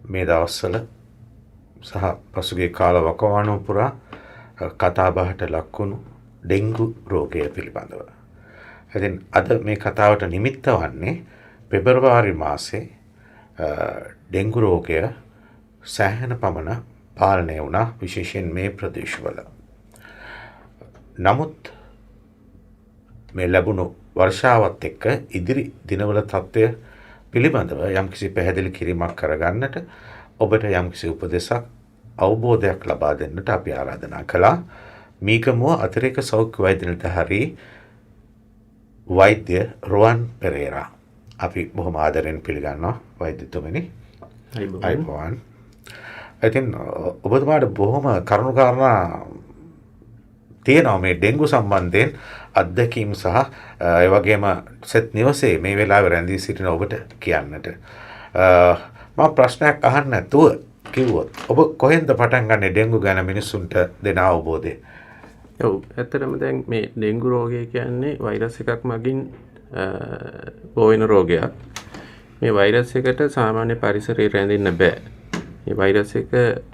මේ දවස්වල සහ පසුගිය කාල වකවානුව පුරා කතාබහට ලක්වුණු ඩෙන්ගු රෝගය පිළිබඳව. ඉතින් අද මේ කතාවට නිමිත්ත වන්නේ පෙබරවාරි මාසේ ඩෙන්ගු රෝගය සෑහෙන පමණ පාලනය වුණා, විශේෂයෙන් මේ ප්‍රදේශවල. නමුත් මේ ලැබුණු වර්ෂාවත් එක්ක ඉදිරි දිනවල තත්ත්වය පිළිබඳව යම්කිසි පැහැදිලි කිරීමක් කරගන්නට ඔබට යම්කිසි උපදෙසක් අවබෝධයක් ලබා දෙන්නට අපි ආරාධනා කළා. මීගමුව අතිරේක සෞඛ්‍ය වෛද්‍ය නිලධාරී වෛද්‍ය රුවන් පෙරේරා අපි බොහොම ආදරෙන් පිළිගන්නවා වෛද්‍යතුමනි. අයිබෝවන්. ඉතින් ඔබතුමාට බොහොම කරුණු කාරණා තියෙනවා මේ ඩෙන්ගු සම්බන්ධයෙන් අත්දැකීම් සහ ඒ වගේම සෙත් නිවසේ මේ වෙලාවේ රැඳී සිටින ඔබට කියන්නට. මම ප්‍රශ්නයක් අහන්න නැතුව කිව්වොත් ඔබ කොහෙන්ද පටන් ගන්නේ ඩෙන්ගු ගැන මිනිස්සුන්ට දෙන අවබෝධය? ඔව්, ඇත්තටම දැන් මේ ඩෙන්ගු රෝගය කියන්නේ වෛරස් එකක් මගින් බෝ වෙන රෝගයක්. මේ වෛරස් එකට සාමාන්‍ය පරිසරයේ රැඳෙන්න බෑ. මේ වෛරස් එක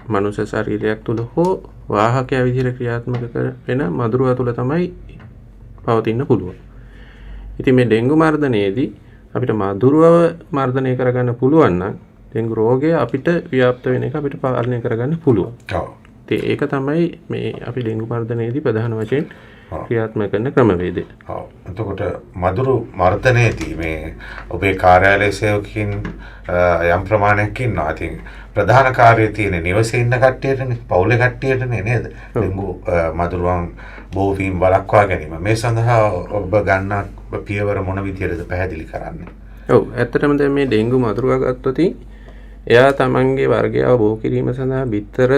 මනුෂ්‍ය ශරීරයක් තුල හෝ වාහකයක් විදිහට ක්‍රියාත්මක වෙන මදුරුවා තුල තමයි පවතින්න පුළුවන්. ඉතින් මේ ඩෙන්ගු මර්ධනයේදී අපිට මදුරුවව මර්ධනය කරගන්න පුළුවන් නම් ඩෙන්ගු රෝගය අපිට ව්‍යාප්ත වෙන එක අපිට පාලනය කරගන්න පුළුවන්. ඔව්. ඒක තමයි මේ අපි ඩෙන්ගු මර්ධනයේදී ප්‍රධාන වශයෙන් ක්‍රියාත්මක කරන ක්‍රමවේදය. ඔව්. එතකොට මදුරු මර්ධනයේදී මේ ඔබේ කාර්යාලයේ සේවකයන් යම් ප්‍රමාණයක් ඉන්නවා. ඉතින් ප්‍රධාන කාර්යය තියෙන නිවසේ ඉන්න කට්ටියටනේ, පවුලේ කට්ටියටනේ නේද? ඩෙන්ගු මදුරුවන් බෝවීම් වළක්වා ගැනීම. මේ සඳහා ඔබ ගන්න පියවර මොන විදියටද පැහැදිලි කරන්නේ? ඔව්, ඇත්තටම දැන් මේ ඩෙන්ගු මදුරුවා ගත්තොත් එයා තමන්ගේ වර්ගයව බෝ කිරීම සඳහා බිත්තර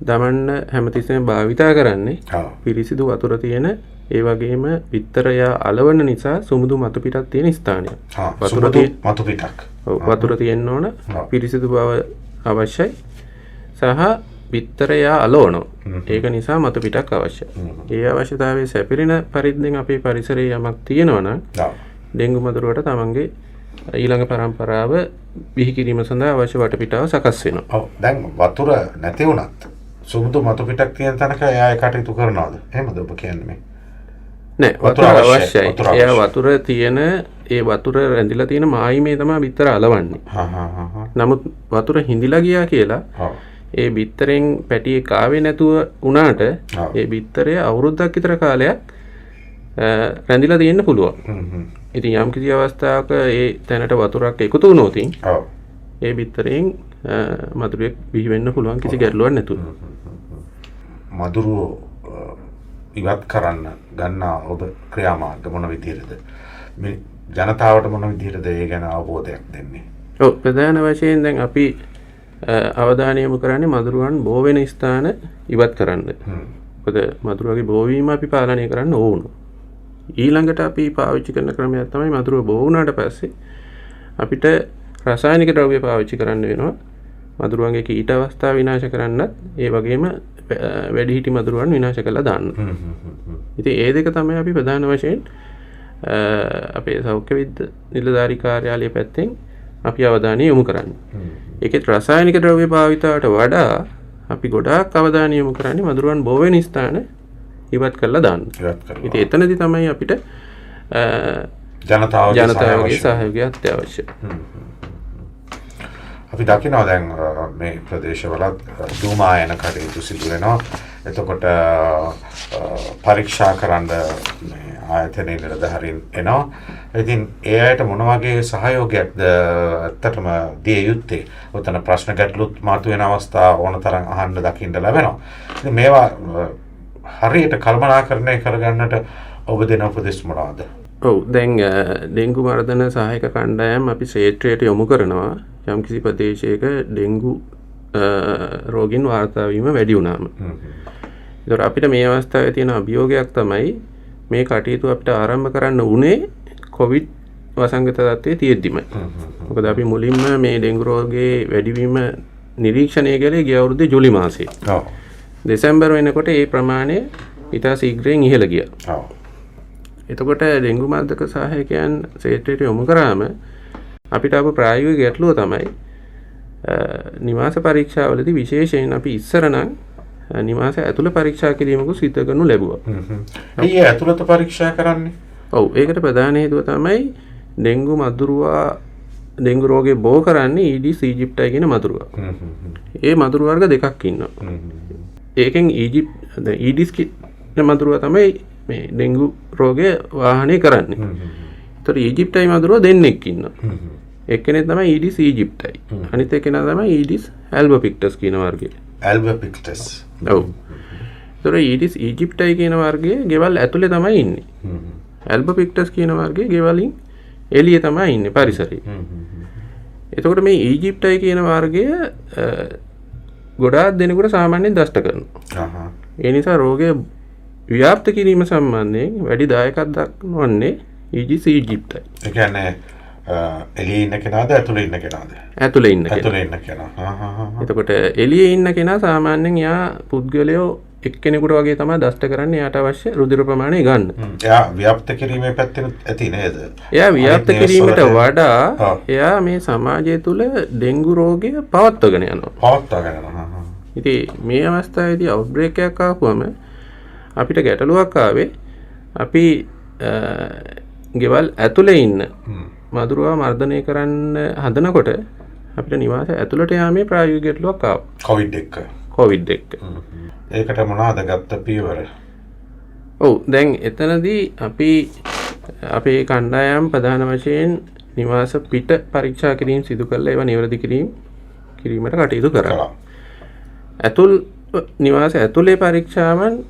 දමන්න හැමතිස්සෙම භාවිතා කරන්නේ පිරිසිදු වතුර තියෙන, ඒ වගේම බිත්තර එයා අලවන නිසා සුමුදු මතු පිටක් තියෙන ස්ථානයක්. මතු පිටක්. ඔව්, වතුර තියෙන්න ඕන, පිරිසිදු බව අවශ්‍යයි. සහ බිත්තර එයා අලවනවා. ඒක නිසා මතු පිටක් අවශ්‍යයි. ඒ අවශ්‍යතාවයේ සැපිරෙන පරිද්දෙන් අපේ පරිසරයේ යමක් තියෙනවා නම් ඩෙන්ගු මදුරුවට තමන්ගේ ඊළඟ පරම්පරාව බිහි කිරීම සඳහා අවශ්‍ය වටපිටාව සකස් වෙනවා. ඔව්, දැන් වතුර නැති වුණත් සුමුදු මතු පිටක් තියෙන තැනක එයා කටයුතු කරනවද? එහෙමද ඔබ කියන්නේ මේ? නෑ, වතුර අවශ්‍යයි. එයා වතුර තියෙන, ඒ වතුර රැඳිලා තියෙන මායිමේ තමයි බිත්තර අලවන්නේ. නමුත් වතුර හිඳිලා ගියා කියලා ඒ බිත්තරෙන් පැටියෙක් ආවේ නැතුව වුණාට ඒ බිත්තරය අවුරුද්දක් විතර කාලයක් රැඳිලා තියෙන්න පුළුවන්. ඉතින් යම් කිසි අවස්ථාවක ඒ තැනට වතුරක් එකතු වුණොත් ඒ බිත්තරෙන් මදුරුවෙක් බිහි වෙන්න පුළුවන් කිසි ගැටලුවක් නැතුව. මදුරුව ඉවත් කරන්න ගන්න ඔබ ක්‍රියාමාර්ග මොන විදිහටද? මේ ජනතාවට මොන විදිහටද ඒ ගැන අවබෝධයක් දෙන්නේ? ඔව්, ප්‍රධාන වශයෙන් දැන් අපි අවධානය යොමු කරන්නේ මදුරුවන් බෝ වෙන ස්ථාන ඉවත් කරන්න. මොකද මදුරුවගේ බෝවීම අපි පාලනය කරන්න ඕන. ඊළඟට අපි පාවිච්චි කරන ක්‍රමයක් තමයි මදුරුව බෝ වුණාට පස්සේ අපිට රසායනික ද්‍රව්‍ය පාවිච්චි කරන්න වෙනවා. මදුරුවන්ගේ කීට අවස්ථා විනාශ කරන්නත්, ඒ වගේම වැඩිහිටි මදුරුවන් විනාශ කරලා දාන්න. ඉතින් ඒ දෙක තමයි අපි ප්‍රධාන වශයෙන් අපේ සෞඛ්‍ය විද්‍යා නිලධාරී කාර්යාලය පැත්තෙන් අපි අවධානය යොමු කරන්නේ. ඒකේ රසායනික ද්‍රව්‍ය භාවිතයට වඩා අපි ගොඩාක් අවධානය යොමු කරන්නේ මදුරුවන් බෝ වෙන ස්ථාන ඉවත් කරලා දාන්න. ඉතින් එතනදී තමයි අපිට ජනතාවගේ සහයෝගය අත්‍යවශ්‍යයි. අපි දකිනවා දැන් මේ ප්‍රදේශවලත් දුමායන කටයුතු සිදු වෙනවා. එතකොට පරීක්ෂා කරන්න මේ ආයතනයේ නිලධාරීන් එනවා. ඉතින් ඒ අයට මොන වගේ සහයෝගයක්ද ඇත්තටම දිය යුත්තේ? උතන ප්‍රශ්න ගැටලුත් මතුවෙන අවස්ථා ඕනතරම් අහන්න දකින්න ලැබෙනවා. ඉතින් මේවා හරියට කල්පනාකරණය කරගන්නට ඔබ දෙන උපදෙස් මොනවාද? ඔව්, දැන් ඩෙන්ගු මර්ධන සහායක කණ්ඩායම් අපි ක්ෂේත්‍රයට යොමු කරනවා යම්කිසි ප්‍රදේශයක ඩෙන්ගු රෝගීන් වාර්තා වීම වැඩි වුණාම. ඒතර අපිට මේ අවස්ථාවේ තියෙන අභියෝගයක් තමයි මේ කටයුතු අපිට ආරම්භ කරන්න උනේ කොවිඩ් වසංගත තත්ත්වයේ තියෙද්දිමයි. මොකද අපි මුලින්ම මේ ඩෙන්ගු රෝගයේ වැඩිවීම නිරීක්ෂණය කළේ ගිය අවුරුද්දේ ජූලි මාසයේ. දෙසැම්බර් වෙනකොට ඒ ප්‍රමාණය ඉතා ශීඝ්‍රයෙන් ඉහළ ගියා. එතකොට ඩෙන්ගු මර්ධක සහායකයන් ක්ෂේත්‍රයට යොමු කරාම අපිට අප ප්‍රායෝගික ගැටලුව තමයි නිවාස පරීක්ෂාවලදී විශේෂයෙන් අපි ඉස්සර නම් නිවාස ඇතුළ පරීක්ෂා කිරීමකුත් සිදු කරනු ලැබුවා. ඒ ඇතුළත පරීක්ෂා කරන්නේ? ඔව්, ඒකට ප්‍රධාන හේතුව තමයි ඩෙන්ගු රෝගේ බෝ කරන්නේ ඊඩිස් ඊජිප්ටයි කියන මදුරුවා. ඒ මදුරු වර්ග දෙකක් ඉන්නවා. ඒකෙන් ඊඩිස් මදුරුවා තමයි මේ ඩෙන්ගු රෝගය වාහනය කරන්නේ. ඒතර ඊජිප්ටයි මදුරුවා දෙන්නෙක් ඉන්නවා. එක්කෙනෙක් තමයි ඊඩිස් ඊජිප්ටයි. අනිත් එක්කෙනා තමයි ඊඩිස් ඇල්බෝපික්ටස් කියන වර්ගය. ඇල්බෝපික්ටස්. ඔව්. ඒතර ඊඩිස් ඊජිප්ටයි කියන වර්ගයේ ගෙවල් ඇතුලේ තමයි ඉන්නේ. ඇල්බෝපික්ටස් කියන වර්ගයේ ගෙවලින් එළිය තමයි ඉන්නේ පරිසරයේ. එතකොට මේ ඊජිප්ටයි කියන වර්ගය ගොඩාක් දෙනෙකුට සාමාන්‍යයෙන් දෂ්ට කරනවා. ඒ නිසා රෝගය ව්‍යාප්ත කිරීම සම්බන්ධයෙන් වැඩි දායකත්වයක් දක්වන්නේ ඊජිස් ඊජිප්ටයි. ඒ කියන්නේ එළියේ ඉන්න කෙනාද ඇතුලේ ඉන්න කෙනාද? ඇතුලේ ඉන්න කෙනා. ඇතුලේ ඉන්න කෙනා. එතකොට එළියේ ඉන්න කෙනා සාමාන්‍යයෙන් යා පුද්ගලයෝ එක්කෙනෙකුට වගේ තමයි දෂ්ට කරන්නේ. යාට අවශ්‍ය රුධිර ප්‍රමාණය ගන්න. එයා ව්‍යාප්ත කිරීමේ පැත්තෙන් ඇති නේද? එයා ව්‍යාප්ත කිරීමට වඩා එයා මේ සමාජය තුළ ඩෙන්ගු රෝගය පවත්වාගෙන යනවා. පවත්වාගෙන යනවා. ඉතින් මේ අවස්ථාවේදී අවුට්බ්‍රේක් එකක් ආවම අපිට ගැටලුවක් ආවේ අපි ගෙවල් ඇතුලේ ඉන්න මදුරුවා මර්ධනය කරන්න හදනකොට අපිට නිවාස ඇතුළට යාමේ ප්‍රායෝගික ගැටලුවක් ආවා. කොවිඩ් එක්ක. ඒකට මොනවද ගත්ත පියවර? ඔව්, දැන් එතනදී අපි අපේ කණ්ඩායම් ප්‍රධාන වශයෙන් නිවාස පිට පරීක්ෂා කිරීම සිදු කරලා ඒවා නිවැරදි කිරීමට කටයුතු කරා. නිවාස ඇතුලේ පරීක්ෂාවන්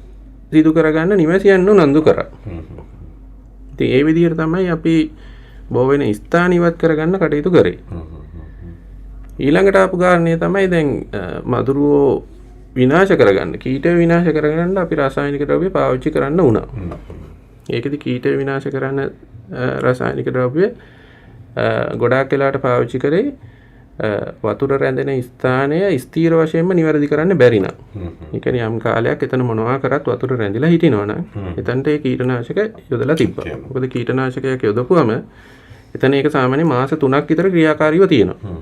සිදු කරගන්න නිවැසියන් උනන්දු කරා. ඉතින් ඒ විදිහට තමයි අපි බෝ වෙන ස්ථාන ඉවත් කරගන්න කටයුතු කරේ. ඊළඟට ආපු කාරණේ තමයි දැන් මදුරුවෝ විනාශ කරගන්න, කීටය විනාශ කරගන්න අපි රසායනික ද්‍රව්‍ය පාවිච්චි කරන්න වුණා. ඒකෙදි කීටය විනාශ කරන්න රසායනික ද්‍රව්‍ය ගොඩාක් වෙලාට පාවිච්චි කරේ වතුර රැඳෙන ස්ථානය ස්ථීර වශයෙන්ම නිවැරදි කරන්න බැරි නම්. ඒ කියන්නේ යම් කාලයක් එතන මොනවා කරත් වතුර රැඳිලා හිටිනවනම් එතනට ඒ කීටනාශක යොදලා තිබ්බා. මොකද කීටනාශකයක් යොදපුවම එතන ඒක සාමාන්‍ය මාස 3ක් විතර ක්‍රියාකාරීව තියෙනවා.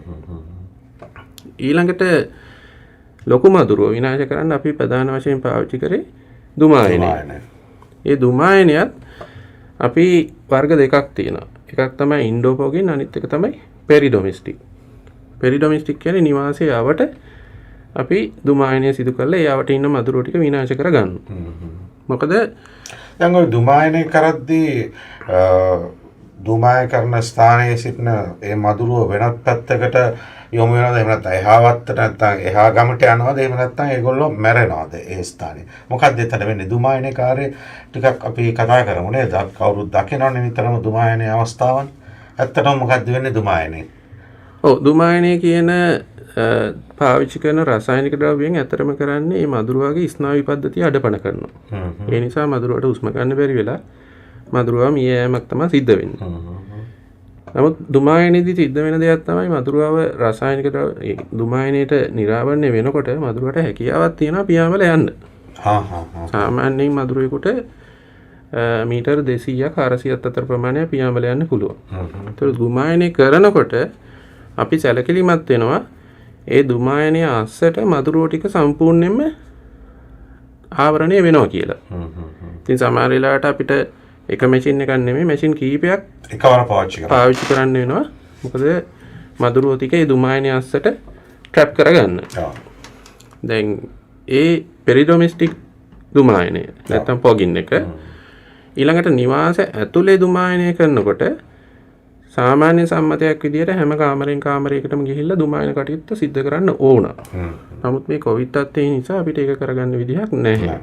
ඊළඟට ලොකු මදුරුව විනාශ කරන්න අපි ප්‍රධාන වශයෙන් පාවිච්චි කරේ දුමායනය. ඒ දුමායනයත් අපි වර්ග දෙකක් තියෙනවා. එකක් තමයි ඉන්ඩෝපෝගින්, අනිත් එක තමයි පෙරිඩොමෙස්ටික්. පෙරිඩොමෙස්ටික් කියන්නේ නිවාසයේ අවට අපි දුමායනය සිදු කරලා ඒ අවට ඉන්න මදුරුව ටික විනාශ කරගන්නවා. මොකද දැන් ඔය දුමායනය කරද්දී දුමාය කරන ස්ථානයේ සිටින ඒ මදුරුව වෙනත් පැත්තකට යොමු වෙනවද? එහෙම නැත්නම් එහාවත්තට නැත්නම් එහා ගමට යනවද? එහෙම නැත්නම් ඒගොල්ලෝ මැරෙනවද ඒ ස්ථානේ? මොකක්ද එතන වෙන්නේ? දුමායනයේ කාර්යය ටිකක් අපි කතා කරමු නේද? කවුරුත් දකිනවනේ නිතරම දුමායනයේ අවස්ථාවන්. ඇත්තටම මොකක්ද වෙන්නේ දුමායනයේ? ඔව්, දුමායනය කියන පාවිච්චි කරන රසායනික ද්‍රව්‍යයෙන් ඇතරම කරන්නේ මේ මදුරුවාගේ ස්නායු පද්ධතිය අඩපණ කරනවා. ඒ නිසා මදුරුවට හුස්ම ගන්න බැරි වෙලා මදුරුවා මිය යෑමක් තමයි සිද්ධ වෙන්නේ. නමුත් දුමායනයේදී සිද්ධ වෙන දෙයක් තමයි මදුරුවාව රසායනික දුමායනයට නිරාවරණය වෙනකොට මදුරුවට හැකියාවක් තියෙනවා පියාඹල යන්න. සාමාන්‍යයෙන් මදුරුවෙකුට මීටර් 200ක් 400ක් අතර ප්‍රමාණයක් පියාඹල යන්න පුළුවන්. ඒතර දුමායනය කරනකොට අපි සැලකිලිමත් වෙනවා ඒ දුමායනය අස්සට මදුරුව ටික සම්පූර්ණයෙන්ම ආවරණය වෙනවා කියලා. ඉතින් සමහර වෙලාවට අපිට එක මැෂින් එකක් නෙමෙයි මැෂින් කීපයක් එකවර පාවිච්චි කරන්න වෙනවා. මොකද මදුරුව ටික ඒ දුමායනය අස්සට ට්‍රැප් කරගන්න. දැන් ඒ පෙරිඩොමෙස්ටික් දුමායනය නැත්තම් පොගින් එක ඊළඟට නිවාස ඇතුලේ දුමායනය කරනකොට සාමාන්‍ය සම්මතයක් විදිහට හැම කාමරයකටම ගිහිල්ලා දුමායන කටයුත්ත සිද්ධ කරන්න ඕන. නමුත් මේ කොවිඩ් තත්ත්වය නිසා අපිට ඒක කරගන්න විදිහක් නැහැ.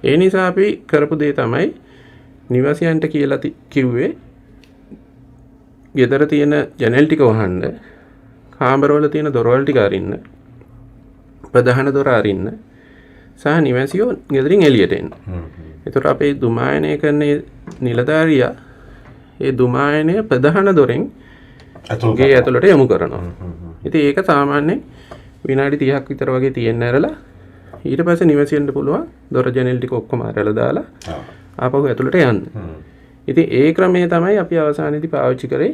ඒ නිසා අපි කරපු දේ තමයි නිවාසියන්ට කියලා කිව්වේ ගෙදර තියෙන ජනෙල් ටික වහන්න, කාමරවල තියෙන දොරවල් ටික අරින්න, ප්‍රධාන දොර අරින්න සහ නිවාසියෝ ගෙදරින් එළියට එන්න. එතකොට අපේ දුමායනය කරන නිලධාරියා ඒ දුමායනය ප්‍රධාන දොරෙන් ගේ ඇතුළට යොමු කරනවා. ඉතින් ඒක සාමාන්‍යයෙන් විනාඩි 30ක් විතර වගේ තියෙන්න ඇරලා ඊට පස්සේ නිවාසියන්ට පුළුවන් දොර ජනෙල් ටික ඔක්කොම අරලා දාලා ආපහු ඇතුළට යන්න. ඉතින් ඒ ක්‍රමය තමයි අපි අවසානයේදී පාවිච්චි කරේ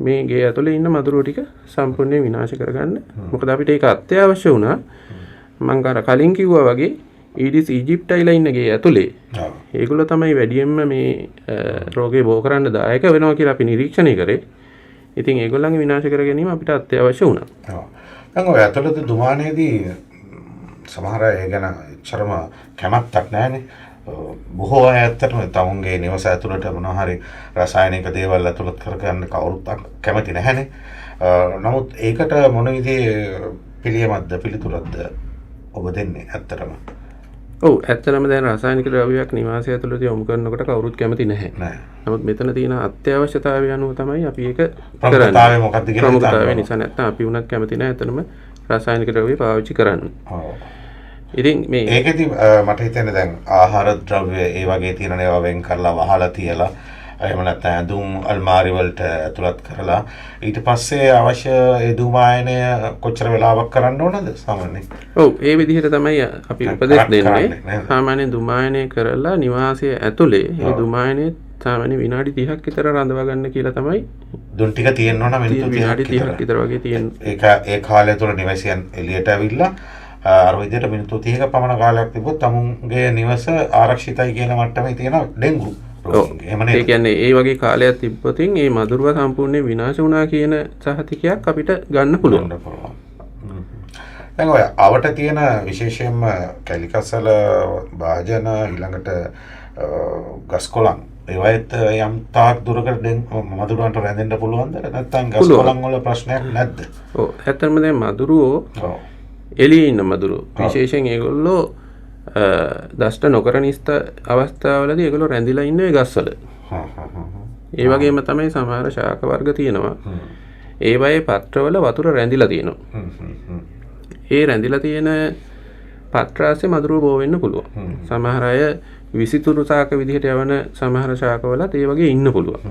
මේ ගේ ඇතුලේ ඉන්න මදුරුව ටික සම්පූර්ණයෙන් විනාශ කරගන්න. මොකද අපිට ඒක අත්‍යවශ්‍ය වුණා. මම අර කලින් කිව්වා වගේ ඊඩිස් ඊජිප්ටයිලා ඉන්න ගේ ඇතුලේ ඒගොල්ලෝ තමයි වැඩියෙන්ම මේ රෝගේ බෝ කරන්න දායක වෙනවා කියලා අපි නිරීක්ෂණය කරේ. ඉතින් ඒගොල්ලන්ගේ විනාශ කර ගැනීම අපිට අත්‍යවශ්‍ය වුණා. ඔව්. දැන් ඔය ඇතුළත දුමානේදී සමහර අය ගැන එච්චරම කැමැත්තක් නැහැනේ. බොහෝ අය ඇත්තටම තමුන්ගේ නිවස ඇතුළට මොනවා හරි රසායනික දේවල් ඇතුළත් කරගන්න කවුරුත් කැමති නැහැනේ. නමුත් ඒකට මොන විදිහේ පිළියමක්ද පිළිතුරක්ද ඔබ දෙන්නේ ඇත්තටම? ඔව් ඇත්තටම දැන් රසායනික ද්‍රව්‍යයක් නිවාසය ඇතුළත යොමු කරනකොට කවුරුත් කැමති නැහැ. නමුත් මෙතන තියෙන අත්‍යවශ්‍යතාවය අනුව තමයි අපි ඒක කරන්නේ. ප්‍රමුඛතාවය මොකක්ද කියලා ප්‍රමුඛතාවය නිසා නැත්නම් අපි උනත් කැමති නැහැ ඇත්තටම රසායනික ද්‍රව්‍ය පාවිච්චි කරන්න. ඔව්. ඉතින් මේ ඒකෙදි මට හිතෙන්නේ දැන් ආහාර ද්‍රව්‍ය ඒ වගේ තියෙන ඒවා වෙන් කරලා වහලා තියලා එහෙම නැත්නම් ඇඳුම් අල්මාරි වලට ඇතුළත් කරලා ඊට පස්සේ අවශ්‍ය ඒ දුමායනය කොච්චර වෙලාවක් කරන්න ඕනද සාමාන්‍යයෙන්? ඔව් ඒ විදිහට තමයි අපි උපදෙස් දෙන්නේ. සාමාන්‍යයෙන් දුමායනය කරලා නිවාසය ඇතුලේ ඒ දුමායනය සාමාන්‍ය විනාඩි 30ක් විතර රඳවා ගන්න කියලා තමයි. දුන් ටික තියෙන්න ඕන මිනිත්තු 30ක් විතර වගේ තියෙන. ඒ කාලය තුළ නිවසියන් එළියට ඇවිල්ලා අර විදිහට මිනිත්තු 30ක පමණ කාලයක් තිබුත් තමුන්ගේ නිවස ආරක්ෂිතයි කියන මට්ටමේ තියෙන ඩෙන්ගු ඒ කියන්නේ ඒ වගේ කාලයක් තිබ්බොතින් ඒ මදුරුව සම්පූර්ණයෙන් විනාශ වුණා කියන සහතිකයක් අපිට ගන්න පුළුවන්. දැන් ඔය අවට තියෙන විශේෂයෙන්ම කැලිකසල භාජන ඊළඟට ගස්කොළන් ඒවයිත් යම් තාක් දුරකට මදුරුවන්ට රැඳෙන්න පුළුවන්ද? නැත්නම් ගස්කොළන් වල ප්‍රශ්නයක් නැද්ද? ඔව් ඇත්තටම දැන් මදුරුවෝ එළියේ ඉන්න මදුරුවෝ විශේෂයෙන් ඒගොල්ලෝ දෂ්ට නොකරන අවස්ථාවලදී ඒගොල්ලෝ රැඳිලා ඉන්නේ ගස්වල. ඒ වගේම තමයි සමහර ශාක වර්ග තියෙනවා. ඒ වගේ පත්‍රවල වතුර රැඳිලා තියෙනවා. ඒ රැඳිලා තියෙන පත්‍රාසේ මදුරුව බෝ වෙන්න පුළුවන්. සමහර අය විසිතුරු ශාක විදිහට යවන සමහර ශාකවලත් ඒ වගේ ඉන්න පුළුවන්.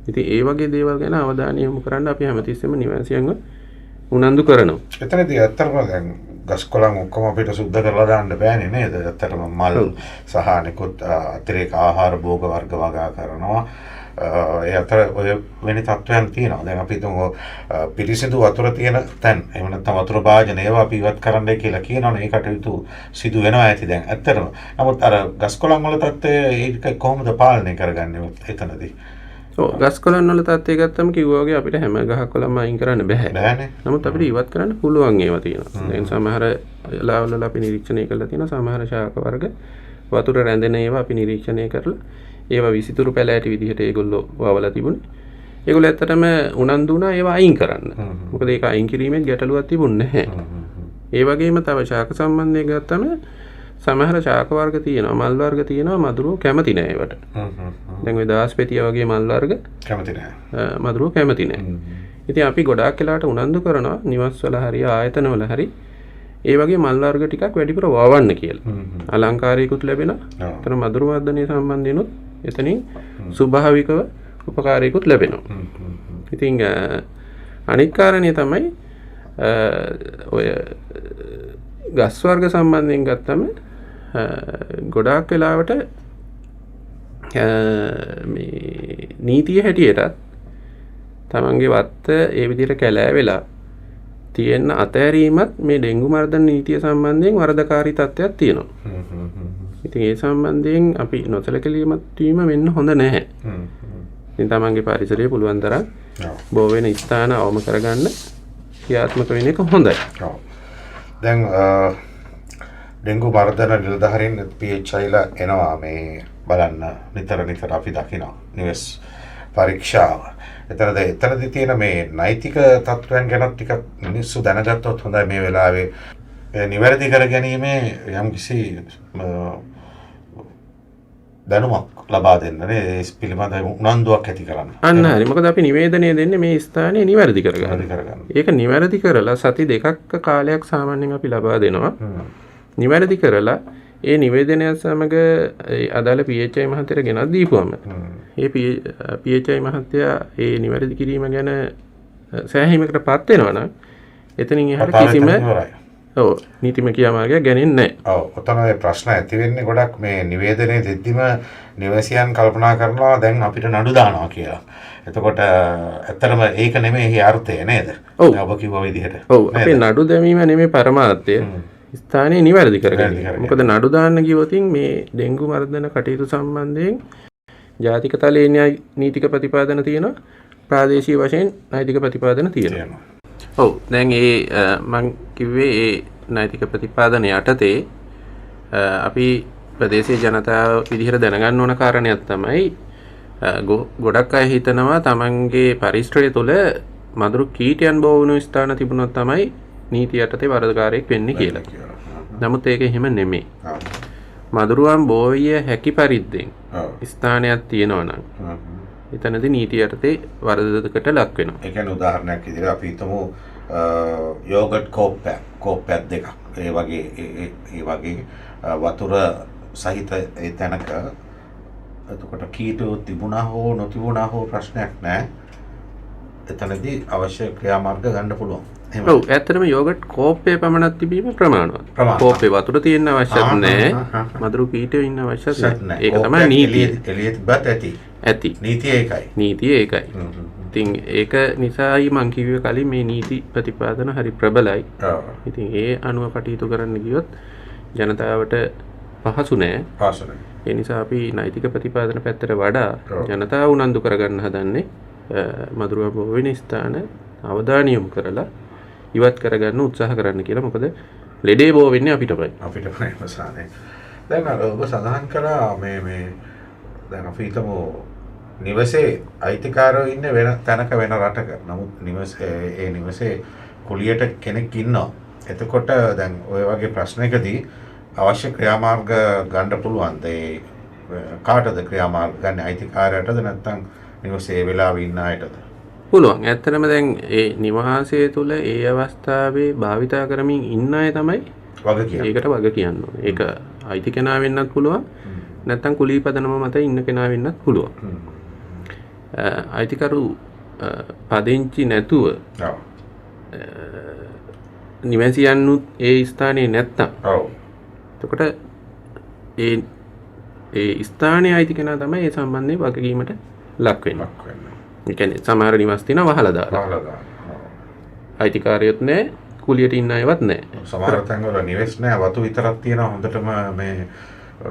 ඉතින් ඒ වගේ දේවල් ගැන අවධානය යොමු කරන්න අපි හැමතිස්සෙම නිවාසියන්ව උනන්දු කරනවා. එතනදී ඇත්තටම දැන් ගස්කොළන් ඔක්කොම අපිට සුද්ධ කරලා දාන්න බෑනේ නේද? ඇත්තටම මල් සහ නිකුත් අතිරේක ආහාර භෝග වර්ග වගා කරනවා. ඒ අතර ඔය වෙන තත්ත්වයන් තියෙනවා. දැන් අපි හිතමු පිරිසිදු වතුර තියෙන තැන් එහෙම නැත්නම් වතුර භාජන ඒවා අපි ඉවත් කරන්නයි කියලා කියනවනේ. ඒ කටයුතු සිදු වෙනවා ඇති දැන් ඇත්තටම. නමුත් අර ගස්කොළන් වල තත්ත්වය ඒක කොහොමද පාලනය කරගන්නේ එතනදී? ඔව් ගස්කොළන් වල තත්ත්වය ගත්තම කිව්වා වගේ අපිට හැම ගහක් කොළම අයින් කරන්න බෑ. නමුත් අපිට ඉවත් කරන්න පුළුවන් ඒවා තියෙනවා. දැන් සමහර වෙලාවල අපි නිරීක්ෂණය කරලා තියෙනවා සමහර ශාක වර්ග වතුර රැඳෙන ඒවා අපි නිරීක්ෂණය කරලා ඒවා විසිතුරු පැලෑටි විදිහට ඒගොල්ලෝ වවලා තිබුණේ. ඒගොල්ලෝ ඇත්තටම උනන්දු වුණා ඒවා අයින් කරන්න. මොකද ඒක අයින් කිරීමෙන් ගැටලුවක් තිබුණේ නැහැ. ඒ වගේම තව ශාක සම්බන්ධයෙන් ගත්තම සමහර ශාක වර්ග තියෙනවා මල් වර්ග තියෙනවා මදුරුව කැමති නෑ ඒවට. දැන් ඔය දාස්පෙතිය වගේ මල් වර්ග කැමති නෑ. මදුරුව කැමති නෑ. ඉතින් අපි ගොඩාක් වෙලාවට උනන්දු කරනවා නිවස්වල හරි ආයතනවල හරි ඒ වගේ මල් වර්ග ටිකක් වැඩිපුර වවන්න කියලා. අලංකාරයකුත් ලැබෙනවා. එතන මදුරු වර්ධනය සම්බන්ධිනුත් එතනින් ස්වභාවිකව උපකාරයකුත් ලැබෙනවා. ඉතින් අනිත් කාරණේ තමයි ඔය ගස් වර්ග සම්බන්ධයෙන් ගත්තම ගොඩාක් වෙලාවට මේ නීතිය හැටියටත් තමන්ගේ වත්ත ඒ විදිහට කැලෑ වෙලා තියෙන අතෑරීමත් මේ ඩෙන්ගු මර්ධන නීතිය සම්බන්ධයෙන් වරදකාරී තත්ත්වයක් තියෙනවා. ඉතින් ඒ සම්බන්ධයෙන් අපි නොසලකලීමත් වීම වෙන්න හොඳ නැහැ. ඉතින් තමන්ගේ පරිසරය පුළුවන් තරම් බෝ වෙන ස්ථාන අවම කරගන්න ක්‍රියාත්මක වෙන එක හොඳයි. දැන් ඩෙන්ගු මර්ධන නිලධාරීන් PHIලා එනවා මේ බලන්න නිතර අපි දකිනවා නිවෙස් පරීක්ෂාව. එතනදී තියෙන මේ නෛතික තත්ත්වයන් ගැන ටිකක් මිනිස්සු දැනගත්තොත් හොඳයි මේ වෙලාවේ. නිවැරදි කර ගැනීමේ යම්කිසි දැනුමක් ලබා දෙන්න නේ ඒ පිළිබඳව උනන්දුවක් ඇති කරන්න. අන්න හරි. මොකද අපි නිවේදනය දෙන්නේ මේ ස්ථානය නිවැරදි කරගන්න. ඒක නිවැරදි කරලා සති දෙකක් කාලයක් සාමාන්‍යයෙන් අපි ලබා දෙනවා. නිවැරදි කරලා ඒ නිවේදනය සමග අදාළ PHI මහත්තයට ගෙනත් දීපුවම ඒ PHI මහත්තයා ඒ නිවැරදි කිරීම ගැන සෑහීමකට පත් වෙනවා නම් එතනින් එහාට ඔව් නීතිමය ක්‍රියාමාර්ගයක් ගන්නේ නැහැ. ඔව් ඔතන ඒ ප්‍රශ්න ඇති වෙන්නේ ගොඩක් මේ නිවේදනයේ දෙද්දිම නිවසියන් කල්පනා කරනවා දැන් අපිට නඩු දානවා කියලා. එතකොට ඇත්තටම ඒක නෙමෙයි අර්ථය නේද? ඔබ කිව්ව විදිහට. ඔව් අපේ නඩු දැමීම නෙමෙයි පරමාර්ථය. ස්ථානයේ නිවැරදි කරගන්න. මොකද නඩු දාන්න ගියොතින් මේ ඩෙන්ගු මර්ධන කටයුතු සම්බන්ධයෙන් ජාතික තලයේ නීතික ප්‍රතිපාදන තියෙනවා. ප්‍රාදේශීය වශයෙන් නෛතික ප්‍රතිපාදන තියෙනවා. ඔව් දැන් මං කිව්වේ ඒ නෛතික ප්‍රතිපාදන යටතේ අපි ප්‍රදේශීය ජනතාව විදිහට දැනගන්න ඕන කාරණයක් තමයි ගොඩක් අය හිතනවා තමන්ගේ පරිශ්‍රය තුළ මදුරු කීටයන් බෝ වුණු ස්ථාන තිබුණොත් තමයි නීති යටතේ වරදකාරයෙක් වෙන්නේ කියලා. නමුත් ඒක එහෙම නෙමෙයි. මදුරුවන් බෝ විය හැකි පරිද්දෙන් ස්ථානයක් තියෙනවා නම් එතනදී නීති යටතේ වරදකට ලක් වෙනවා. ඒ කියන්නේ උදාහරණයක් විදිහට අපි හිතමු යෝගට් කෝප්පයක් දෙකක්. ඒ වගේ වතුර සහිත ඒ තැනක එතකොට කීටෝ තිබුණා හෝ නොතිබුණා හෝ ප්‍රශ්නයක් නැහැ. එතනදී අවශ්‍ය ක්‍රියාමාර්ග ගන්න පුළුවන්. ඔව් ඇත්තටම යෝගට් කෝප්පේ පමණක් තිබීම ප්‍රමාණවත්. කෝප්පේ වතුර තියෙන්න අවශ්‍යත් නැහැ. මදුරු කීටෝ ඉන්න අවශ්‍යත් නැහැ. ඒක තමයි නීතිය. එළියට බත් ඇති. නීතිය ඒකයි. නීතිය ඒකයි. ඉතින් ඒක නිසායි මං කිව්වේ කලින් මේ නීති ප්‍රතිපාදන හරි ප්‍රබලයි. ඉතින් ඒ අනුව කටයුතු කරන්න ගියොත් ජනතාවට පහසු නෑ. ඒ නිසා අපි නෛතික ප්‍රතිපාදන පැත්තට වඩා ජනතාව උනන්දු කරගන්න හදන්නේ මදුරුව බෝ වෙන ස්ථාන අවධානය යොමු කරලා ඉවත් කරගන්න උත්සාහ කරන්න කියලා. මොකද ලෙඩේ බෝ වෙන්නේ අපිටමයි. අපිටමයි. දැන් ඔබ සඳහන් කළා මේ දැන් අපි හිතමු නිවසේ අයිතිකාරයෝ ඉන්නේ වෙන තැනක වෙන රටක. නමුත් නිවසේ කුලියට කෙනෙක් ඉන්නවා. එතකොට දැන් ඔය වගේ ප්‍රශ්නයකදී අවශ්‍ය ක්‍රියාමාර්ග ගන්න පුළුවන්ද? ඒ කාටද ක්‍රියාමාර්ග ගන්න? අයිතිකාරයටද නැත්නම් නිවසේ වෙලාවෙ ඉන්න අයටද? පුළුවන්. ඇත්තටම දැන් ඒ නිවාසය තුළ ඒ අවස්ථාවේ භාවිතා කරමින් ඉන්න අය තමයි ඒකට වග කියන්න ඕනේ. ඒක අයිති කෙනා වෙන්නත් පුළුවන්. නැත්නම් කුලී පදනම මත ඉන්න කෙනා වෙන්නත් පුළුවන්. අයිතිකරු පදිංචි නැතුව නිවැසියන්නුත් ඒ ස්ථානයේ නැත්තම් එතකොට ඒ ස්ථානයේ අයිති කෙනා තමයි ඒ සම්බන්ධයෙන් වගකීමට ලක් වෙන්නේ. ඒ කියන්නේ සමහර නිවාස තියෙනවා වහලා දාලා. අයිතිකාරයොත් නැහැ, කුලියට ඉන්න අයවත් නැහැ. සමහර තැන්වල නිවෙස් නැහැ, වතු විතරක් තියෙනවා. හොඳටම මේ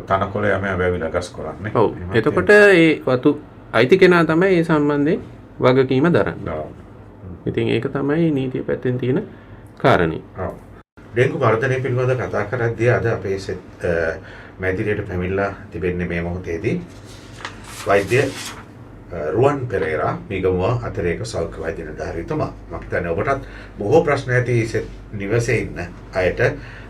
තනකොළ යම වැවිලා ගස් කරන්නේ. ඔව්. එතකොට ඒ වතු අයිති කෙනා තමයි ඒ සම්බන්ධයෙන් වගකීම දරන්නේ. ඉතින් ඒක තමයි නීතිය පැත්තෙන් තියෙන කාරණේ. ඩෙන්ගු මර්ධනය පිළිබඳව කතා කරද්දී අද අපේ මැදිරියට පැමිණලා තිබෙන්නේ මේ මොහොතේදී වෛද්‍ය රුවන් පෙරේරා මිගමුව අතිරේක සෞඛ්‍ය වෛද්‍ය නිලධාරීතුමා. මම හිතන්නේ ඔබටත් බොහෝ ප්‍රශ්න ඇති නිවසේ ඉන්න අයට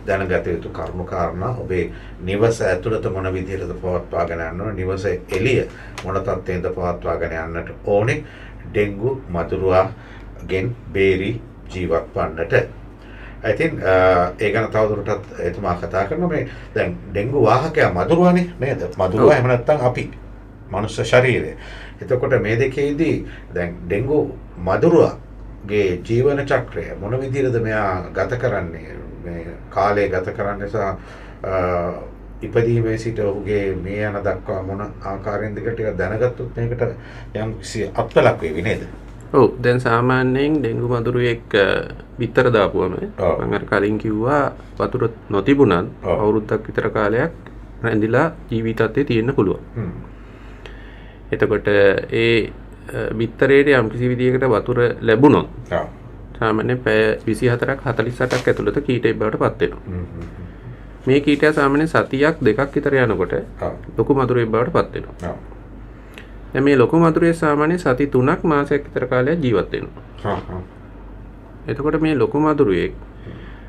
දැනගත යුතු කරුණු කාරණා ඔබේ නිවස ඇතුළත මොන විදිහටද පවත්වාගෙන යන්න ඕනේ, නිවස එළිය මොන තත්ත්වෙන්ද පවත්වාගෙන යන්නට ඕනේ ඩෙන්ගු මදුරුවාගෙන් බේරි ජීවත් වන්නට. ඉතින් ඒ ගැන තවදුරටත් එතුමා කතා කරනවා. මේ දැන් ඩෙන්ගු වාහකයා මදුරුවානේ නේද? මදුරුවා එහෙම නැත්නම් අපි මනුෂ්‍ය ශරීරය. එතකොට මේ දෙකේදී දැන් ඩෙන්ගු මදුරුවාගේ ජීවන චක්‍රය මොන විදිහටද මෙයා ගත කරන්නේ? මේ කාලය ගත කරන්නේ සහ ඉපදීමේ සිට ඔහුගේ මේ යන දක්වා මොන ආකාරයෙන්ද කියලා ටිකක් දැනගත්තොත් මේකට යම් කිසි අත්ලක් වේවි නේද? ඔව් දැන් සාමාන්‍යයෙන් ඩෙන්ගු මදුරුවෙක් විතර දාපුවම මම අර කලින් කිව්වා වතුර නොතිබුණත් අවුරුද්දක් විතර කාලයක් රැඳිලා ජීවිතත්වයේ තියෙන්න පුළුවන්. එතකොට ඒ බිත්තරේට යම් කිසි විදියකට වතුර ලැබුණොත් සාමාන්‍යයෙන් පැය 24ක් 48ක් ඇතුළත කීටයක් බවට පත් වෙනවා. මේ කීටය සාමාන්‍යයෙන් සතියක් දෙකක් විතර යනකොට ලොකු මදුරුවෙක් බවට පත් වෙනවා. දැන් මේ ලොකු මදුරුවේ සාමාන්‍යයෙන් සති 3ක් මාසයක් විතර කාලයක් ජීවත් වෙනවා. එතකොට මේ ලොකු මදුරුවෙක්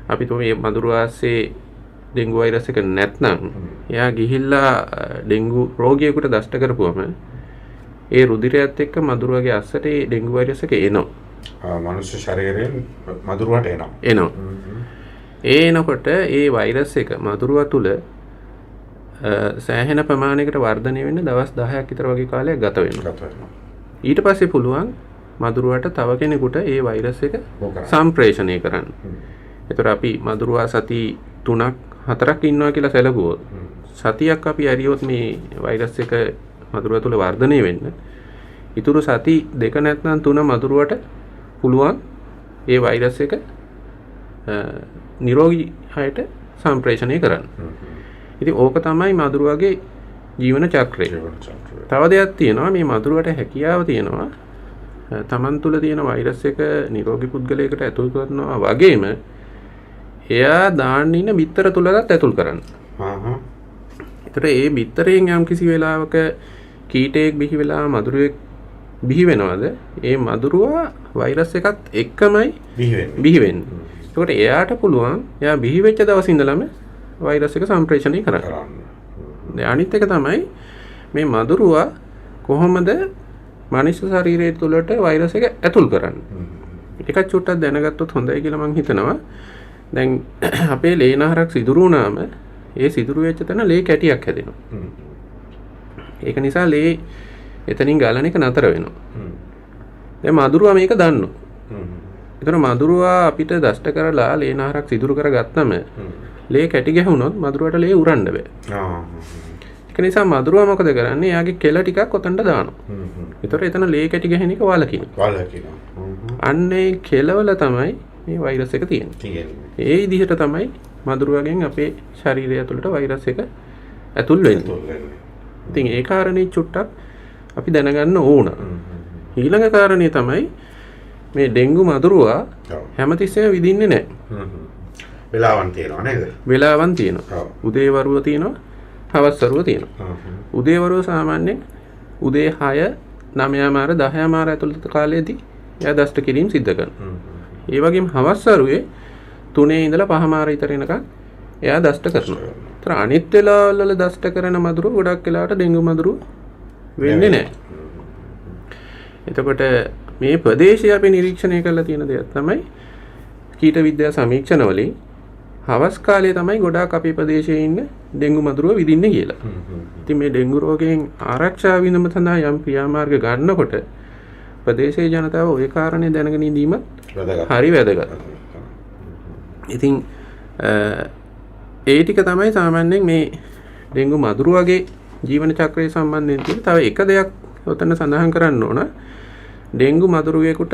අපි මේ මදුරුවාසේ ඩෙන්ගු වෛරස් එක නැත්නම් එයා ගිහිල්ලා ඩෙන්ගු රෝගියෙකුට දෂ්ට කරපුවම ඒ රුධිරයත් එක්ක මදුරුවාගේ අස්සට ඒ ඩෙන්ගු වෛරස් එක එනවා. මනුෂ්‍ය ශරීරයෙන් මදුරුවට එනවා. ඒ එනකොට ඒ වෛරස් එක මදුරුවා තුල සෑහෙන ප්‍රමාණයකට වර්ධනය වෙන්න දවස් 10ක් විතර වගේ කාලයක් ගත වෙනවා. ඊට පස්සේ පුළුවන් මදුරුවට තව කෙනෙකුට ඒ වෛරස් එක සම්ප්‍රේෂණය කරන්න. එතකොට අපි මදුරුවා සති 3ක් 4ක් ඉන්නවා කියලා සැලකුවොත් සතියක් අපි ඇරියොත් මේ වෛරස් එක මදුරුවා තුළ වර්ධනය වෙන්න. ඊටු සති 2 නැත්නම් 3 මදුරුවට පුළුවන් ඒ වෛරස් එක නිරෝගී හයට සම්ප්‍රේෂණය කරන්න. ඉතින් ඕක තමයි මදුරුවාගේ ජීවන චක්‍රය. තව දෙයක් තියෙනවා මේ මදුරුවට හැකියාව තියෙනවා තමන් තුළ තියෙන වෛරස් එක නිරෝගී පුද්ගලයෙකුට ඇතුල් කරනවා වගේම එයා දාන්න ඉන්න බිත්තර තුලවත් ඇතුල් කරන්න. ඒතර ඒ බිත්තරයෙන් යම් කිසි වෙලාවක කීටයක් බිහි වෙලා මදුරුවෙක් බිහි වෙනවද? ඒ මදුරුවා වෛරස් එකත් එක්කමයි බිහි වෙන්නේ. ඒකට එයාට පුළුවන් එයා බිහි වෙච්ච දවස් ඉඳලම වෛරස් එක සම්ප්‍රේෂණය කරන්න. අනිත් එක තමයි මේ මදුරුවා කොහොමද මනුෂ්‍ය ශරීරය තුළට වෛරස් එක ඇතුල් කරන්නේ. එකක් චුට්ටක් දැනගත්තොත් හොඳයි කියලා මම හිතනවා. දැන් අපේ ලේනහරක් සිදුරු වුණාම ඒ සිදුරු වෙච්ච තැන ලේ කැටියක් හැදෙනවා. ඒක නිසා ලේ එතනින් ගලන එක නතර වෙනවා. දැන් මදුරුවා මේක දන්නවා. ඒතර මදුරුවා අපිට දෂ්ට කරලා ලේනහරක් සිදුරු කරගත්තම ලේ කැටි ගැහුනොත් මදුරුවට ලේ උරන්න බෑ. ඒක නිසා මදුරුවා මොකද කරන්නේ? එයාගේ කෙල ටිකක් ඔතනට දානවා. ඒතර එතන ලේ කැටි ගැහෙන එක වළකිනවා. අන්නේ කෙලවල තමයි මේ වෛරස් එක තියෙන්නේ. ඒ විදිහට තමයි මදුරුවාගෙන් අපේ ශරීරය ඇතුළට වෛරස් එක ඇතුල් වෙන්නේ. ඉතින් ඒ කාරණේ චුට්ටක් අපි දැනගන්න ඕන. ඊළඟ කාරණේ තමයි මේ ඩෙන්ගු මදුරුවා හැමතිස්සෙම විදින්නේ නැහැ. වෙලාවන් තියෙනවා නේද? වෙලාවන් තියෙනවා. උදේ වරුව තියෙනවා, හවස් වරුව තියෙනවා. උදේ වරුව සාමාන්‍යයෙන් උදේ 6, 9:00 10:00 ඇතුළත කාලයේදී එයා දෂ්ට කිරීම සිද්ධ කරනවා. ඒ වගේම හවස් වරුවේ 3 ඉඳලා 5:00 විතර එනකන් එයා දෂ්ට කරනවා. ඒතර අනිත් වෙලාවවල දෂ්ට කරන මදුරුව ගොඩක් වෙලාවට ඩෙන්ගු මදුරුව වෙන්නේ නැහැ. එතකොට මේ ප්‍රදේශය අපි නිරීක්ෂණය කරලා තියෙන දෙයක් තමයි කීට විද්‍යා සමීක්ෂණ වලින් හවස් කාලයේ තමයි ගොඩාක් අපේ ප්‍රදේශයේ ඉන්න ඩෙන්ගු මදුරුව විදින්නේ කියලා. ඉතින් මේ ඩෙන්ගු රෝගයෙන් ආරක්ෂා වීම සඳහා යම් ක්‍රියාමාර්ග ගන්නකොට ප්‍රදේශයේ ජනතාව ওই කාරණේ දැනගෙන ඉඳීමත් හරි වැදගත්. ඉතින් ඒ ටික තමයි සාමාන්‍යයෙන් මේ ඩෙන්ගු මදුරුවගේ ජීවන චක්‍රය සම්බන්ධයෙන් තියෙන තව එක දෙයක් ඔතන සඳහන් කරන්න ඕන. ඩෙන්ගු මදුරුවෙකුට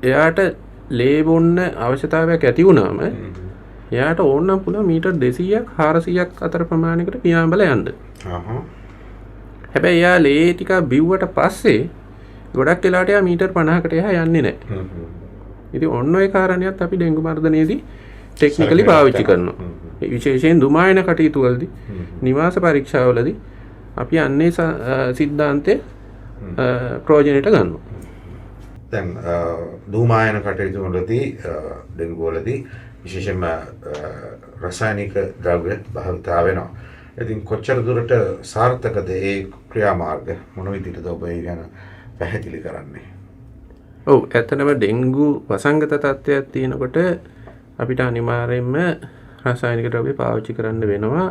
එයාට ලේ බොන්න අවශ්‍යතාවයක් ඇති වුණාම එයාට ඕනනම් පුළුවන් මීටර් 200ක් 400ක් අතර ප්‍රමාණයකට පියාඹල යන්න. හැබැයි එයා ලේ ටික බිව්වට පස්සේ ගොඩක් වෙලාවට එයා මීටර් 50කට එහා යන්නේ නැහැ. ඉතින් ඔන්න ඔය කාරණියත් අපි ඩෙන්ගු මර්ධනයේදී ටෙක්නිකලි පාවිච්චි කරනවා. විශේෂයෙන් දුමායන කටයුතු වලදී නිවාස පරීක්ෂාවලදී අපි අන්නේ සිද්ධාන්තය ප්‍රයෝජනයට ගන්නවා. දැන් දුමායන කටයුතු වලදී ඩෙන්ගු වලදී විශේෂයෙන්ම රසායනික ද්‍රව්‍ය භාවිතා වෙනවා. ඉතින් කොච්චර දුරට සාර්ථකද ඒ ක්‍රියාමාර්ග මොන විදිහටද ඔබ ඒ ගැන පැහැදිලි කරන්නේ? ඔව් ඇත්තටම ඩෙන්ගු වසංගත තත්ත්වයක් තියෙනකොට අපිට අනිවාර්යයෙන්ම රසායනික ද්‍රව්‍ය පාවිච්චි කරන්න වෙනවා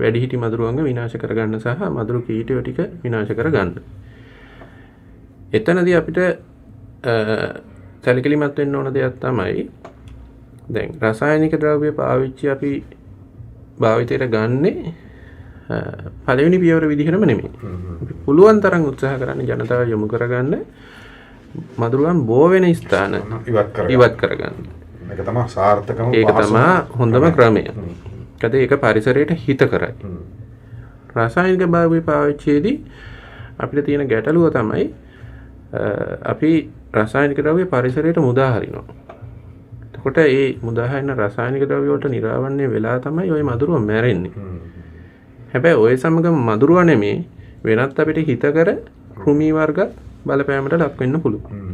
වැඩිහිටි මදුරුවන්ව විනාශ කරගන්න සහ මදුරු කීටයෝ ටික විනාශ කරගන්න. එතනදී අපිට සැලකිලිමත් වෙන්න ඕන දෙයක් තමයි දැන් රසායනික ද්‍රව්‍ය පාවිච්චි අපි භාවිතයට ගන්නේ පළවෙනි පියවර විදිහටම නෙමෙයි. අපි පුළුවන් තරම් උත්සාහ කරන්නේ ජනතාව යොමු කරගන්න මදුරුවන් බෝ වෙන ස්ථාන ඉවත් කරගන්න. ඒක තමයි සාර්ථකම ඒක තමයි හොඳම ක්‍රමය. ඒක පරිසරයට හිත කරයි. රසායනික ද්‍රව්‍ය පාවිච්චියේදී අපිට තියෙන ගැටලුව තමයි අපි රසායනික ද්‍රව්‍ය පරිසරයට මුදා හරිනවා. එතකොට ඒ මුදා හරින රසායනික ද්‍රව්‍ය වලට නිරාවරණය වෙලා තමයි ওই මදුරුව මැරෙන්නේ. හැබැයි ওই සමගම මදුරුව නෙමේ වෙනත් අපිට හිතකර කෘමි වර්ග බලපෑමට ලක් වෙන්න පුළුවන්.